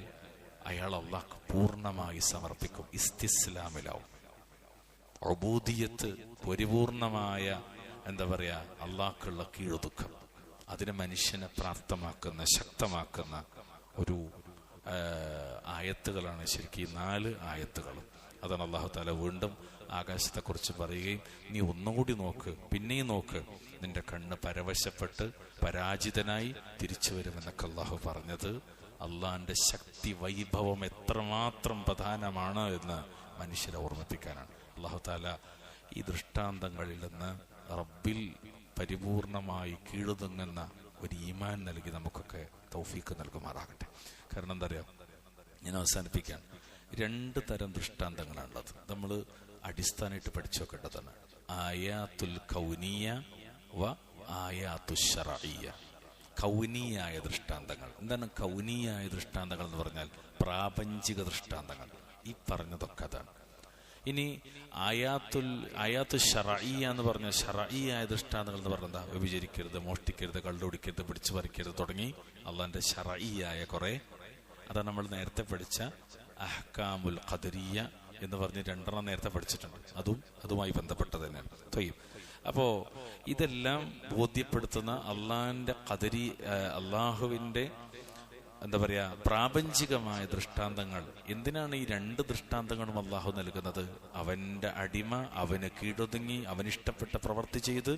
അയാൾ അള്ളാഹ്ക്ക് പൂർണ്ണമായി സമർപ്പിക്കും, ഇസ്തിസ്ലാമിലാവും. ഉബൂദിയത്ത്, പരിപൂർണമായ എന്താ പറയാ, അള്ളാഹ്ക്കുള്ള കീഴൊതുക്കം, അതിനെ മനുഷ്യനെ പ്രാപ്തമാക്കുന്ന, ശക്തമാക്കുന്ന ഒരു ആയത്തുകളാണ് ശരിക്കും ഈ 4 ആയത്തുകളും. അതാണ് അല്ലാഹു തആല വീണ്ടും ആകാശത്തെക്കുറിച്ച് പറയുകയും നീ ഒന്നുകൂടി നോക്ക്, പിന്നെയും നോക്ക്, നിന്റെ കണ്ണ് പരവശപ്പെട്ട് പരാജിതനായി തിരിച്ചു വരുമെന്നൊക്കെ അല്ലാഹു പറഞ്ഞത് അള്ളാഹിന്റെ ശക്തി വൈഭവം എത്രമാത്രം പ്രധാനമാണ് എന്ന് മനുഷ്യരെ ഓർമ്മിപ്പിക്കാനാണ്. അല്ലാഹു തആല ഈ ദൃഷ്ടാന്തങ്ങളിൽ നിന്ന് റബ്ബിൽ പരിപൂർണമായി കീഴുതുങ്ങുന്ന ഒരു ഈമാൻ നൽകി നമുക്കൊക്കെ തൗഫീഖ് നൽകുമാറാകട്ടെ. കാരണം എന്താ അറിയാം, ഞാൻ അവസാനിപ്പിക്കാൻ 2 തരം ദൃഷ്ടാന്തങ്ങളാണുള്ളത്. നമ്മൾ അടിസ്ഥാനമായിട്ട് പഠിച്ചു വെക്കേണ്ടതാണ്. ആയാത്തുൽ കൗനിയ വ ആയാത്തു ശർഇയ്യ. കൗനിയായ ദൃഷ്ടാന്തങ്ങൾ. എന്താണ് കൗനിയായ ദൃഷ്ടാന്തങ്ങൾ എന്ന് പറഞ്ഞാൽ? പ്രാപഞ്ചിക ദൃഷ്ടാന്തങ്ങൾ. ഈ പറഞ്ഞതൊക്കെ അതാണ്. ഇനി ആയാത്തു ശർഇയ്യ എന്ന് പറഞ്ഞാൽ, ശർഇയ്യായ ദൃഷ്ടാന്തങ്ങൾ എന്ന് പറഞ്ഞാൽ എന്താ? വ്യഭിചരിക്കരുത്, മോഷ്ടിക്കരുത്, കള്ളുകുടിക്കരുത്, പിടിച്ചു പറിക്കരുത് തുടങ്ങി അള്ളാഹിന്റെ ശർഇയ്യായ കുറെ, അതാണ് നമ്മൾ നേരത്തെ പഠിച്ച അഹ്കാമുൽ ഖദരിയ്യ എന്ന് പറഞ്ഞ് 2 നേരത്തെ പഠിച്ചിട്ടുണ്ട്. അതുമായി ബന്ധപ്പെട്ടത് തന്നെയാണ്. അപ്പോ ഇതെല്ലാം ബോധ്യപ്പെടുത്തുന്ന അള്ളാഹിന്റെ ഖദരി, അള്ളാഹുവിന്റെ എന്താ പറയാ, പ്രാപഞ്ചികമായ ദൃഷ്ടാന്തങ്ങൾ. എന്തിനാണ് ഈ 2 ദൃഷ്ടാന്തങ്ങളും അള്ളാഹു നൽകുന്നത്? അവന്റെ അടിമ അവന് കീഴൊതുങ്ങി അവനിഷ്ടപ്പെട്ട പ്രവൃത്തി ചെയ്ത്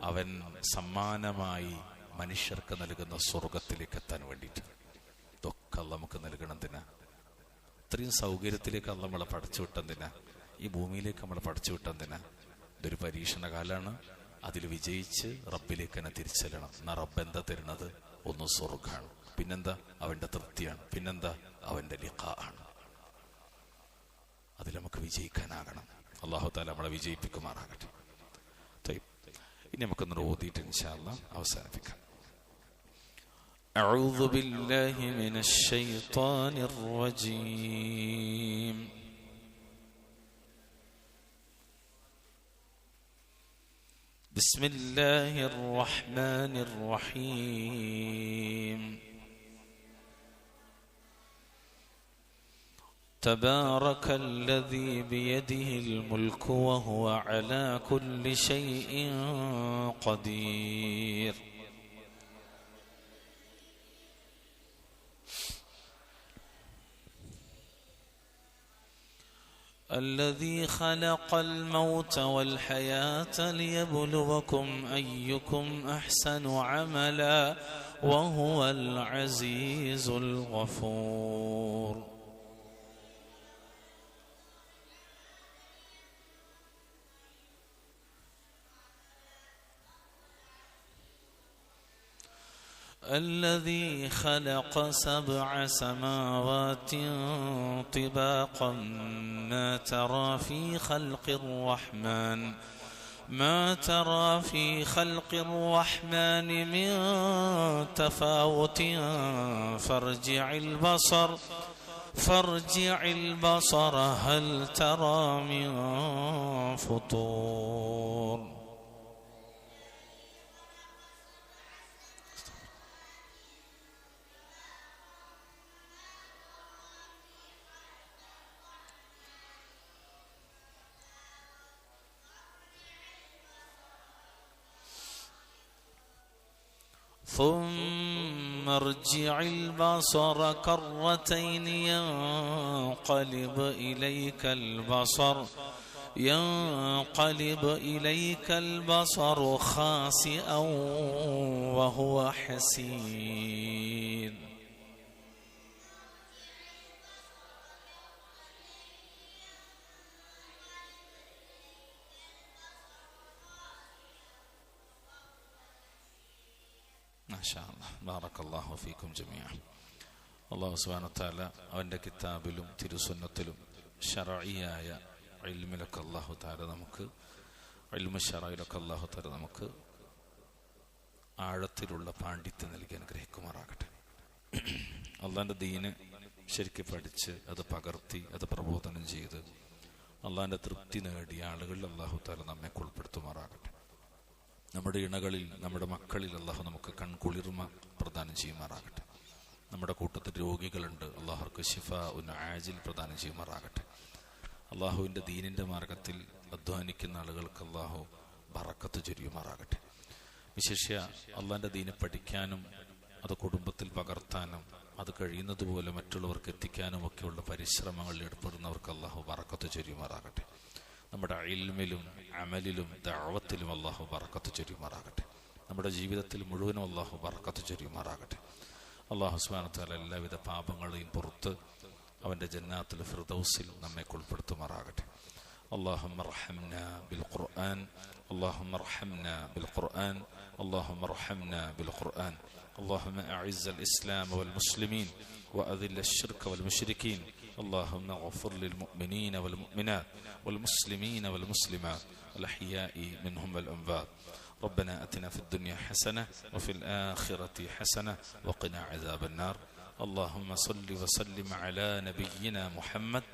അവൻ സമ്മാനമായി മനുഷ്യർക്ക് നൽകുന്ന സ്വർഗത്തിലേക്ക് എത്താൻ വേണ്ടിയിട്ട്. ഇതൊക്കെ നമുക്ക് നൽകണമെന്തിനാ? ഇത്രയും സൗകര്യത്തിലേക്ക് നമ്മളെ പഠിച്ചു വിട്ടെന്തിനാ? ഈ ഭൂമിയിലേക്ക് നമ്മളെ പഠിച്ചു വിട്ടെന്തിനാ? ഇതൊരു പരീക്ഷണ കാലാണ്. അതിൽ വിജയിച്ച് റബ്ബിലേക്ക് തന്നെ തിരിച്ചെല്ലണം. എന്നാ റബ്ബ് എന്താ തരുന്നത്? ഒന്ന് സ്വർഗ്ഗാണ്, പിന്നെന്താ? അവന്റെ തൃപ്തിയാണ്, പിന്നെന്താ? അവന്റെ ലിഖാ ആണ്. അതിൽ നമുക്ക് വിജയിക്കാനാകണം. അല്ലാഹു തആല നമ്മളെ വിജയിപ്പിക്കുമാറാകട്ടെ. ഇനി നമുക്കൊന്ന് ഓതിയിട്ട് ഇൻഷാ അല്ലാഹ് അവസാനിപ്പിക്കാം. أعوذ بالله من الشيطان الرجيم. بسم الله الرحمن الرحيم. تبارك الذي بيده الملك وهو على كل شيء قدير. الذي خلق الموت والحياة ليبلوكم أيكم أحسن عملا وهو العزيز الغفور. الذي خلق 7 سماوات طباقا ما ترى في خلق الرحمن من تفاوت فارجع البصر هل ترى من فطور. ثم ارجع البصر كرتين ينقلب إليك البصر خاسئا وهو حسير. ബാറക്കല്ലാഹു ഫീക്കും ജമീഅ. അല്ലാഹു സുബ്ഹാനഹു വ തആല അവന്റെ കിതാബിലും തിരുസുന്നത്തിലും ശർഈയായ ഇൽമിലൊക്കെ അല്ലാഹു തആല നമുക്ക് ഇൽമു ശർഈലൊക്കെ അല്ലാഹു തആല നമുക്ക് ആഴത്തിലുള്ള പാണ്ഡിത്യം നൽകി അനുഗ്രഹിക്കുമാറാകട്ടെ. അള്ളാന്റെ ദീന് ശരിക്കും പഠിച്ച് അത് പകർത്തി അത് പ്രബോധനം ചെയ്ത് അള്ളാന്റെ തൃപ്തി നേടിയ ആളുകളിൽ അല്ലാഹു തആല നമ്മെ ഉൾപ്പെടുത്തുമാറാകട്ടെ. നമ്മുടെ ഇണകളിൽ നമ്മുടെ മക്കളിൽ അള്ളാഹു നമുക്ക് കൺകുളിർമ പ്രദാനം ചെയ്യുമാറാകട്ടെ. നമ്മുടെ കൂട്ടത്തിൽ രോഗികളുണ്ട്, അള്ളാഹുർക്ക് ശിഫാഉൻ ആജിൽ പ്രദാനം ചെയ്യുമാറാകട്ടെ. അള്ളാഹുവിൻ്റെ ദീനിൻ്റെ മാർഗത്തിൽ അധ്വാനിക്കുന്ന ആളുകൾക്ക് അള്ളാഹു ബറക്കത്ത് ചൊരിയുമാറാകട്ടെ. വിശേഷ്യ അള്ളാഹിൻ്റെ ദീനെ പഠിക്കാനും അത് കുടുംബത്തിൽ പകർത്താനും അത് കഴിയുന്നത് പോലെ മറ്റുള്ളവർക്ക് എത്തിക്കാനും ഒക്കെയുള്ള പരിശ്രമങ്ങളിൽ ഏർപ്പെടുന്നവർക്ക് അള്ളാഹു ബറക്കത്ത് ചൊരിയുമാറാകട്ടെ. നമ്മുടെ ഇൽമിലും അമലിലും ദഅവത്തിലും അള്ളാഹു ബറക്കത്ത് ചൊരിയുമാറാകട്ടെ. നമ്മുടെ ജീവിതത്തിൽ മുഴുവനും അള്ളാഹു ബറക്കത്ത് ചൊരിയുമാറാകട്ടെ. അള്ളാഹു സുബ്ഹാനഹു വ തആല എല്ലാവിധ പാപങ്ങളെയും പുറത്ത് അവൻ്റെ ജന്നാത്തുൽ ഫിർദൗസിൽ നമ്മെ ഉൾപ്പെടുത്തുമാറാകട്ടെ. اللهم ارحمنا بالقرآن اللهم ارحمنا بالقرآن اللهم ارحمنا بالقرآن اللهم أعز الإسلام والمسلمين وأذل الشرك والمشركين اللهم اغفر للمؤمنين والمؤمنات والمسلمين والمسلمات الأحياء منهم والأموات. ربنا أتنا في الدنيا حسنة وفي الآخرة حسنة وقنا عذاب النار. اللهم صل وسلم على نبينا محمد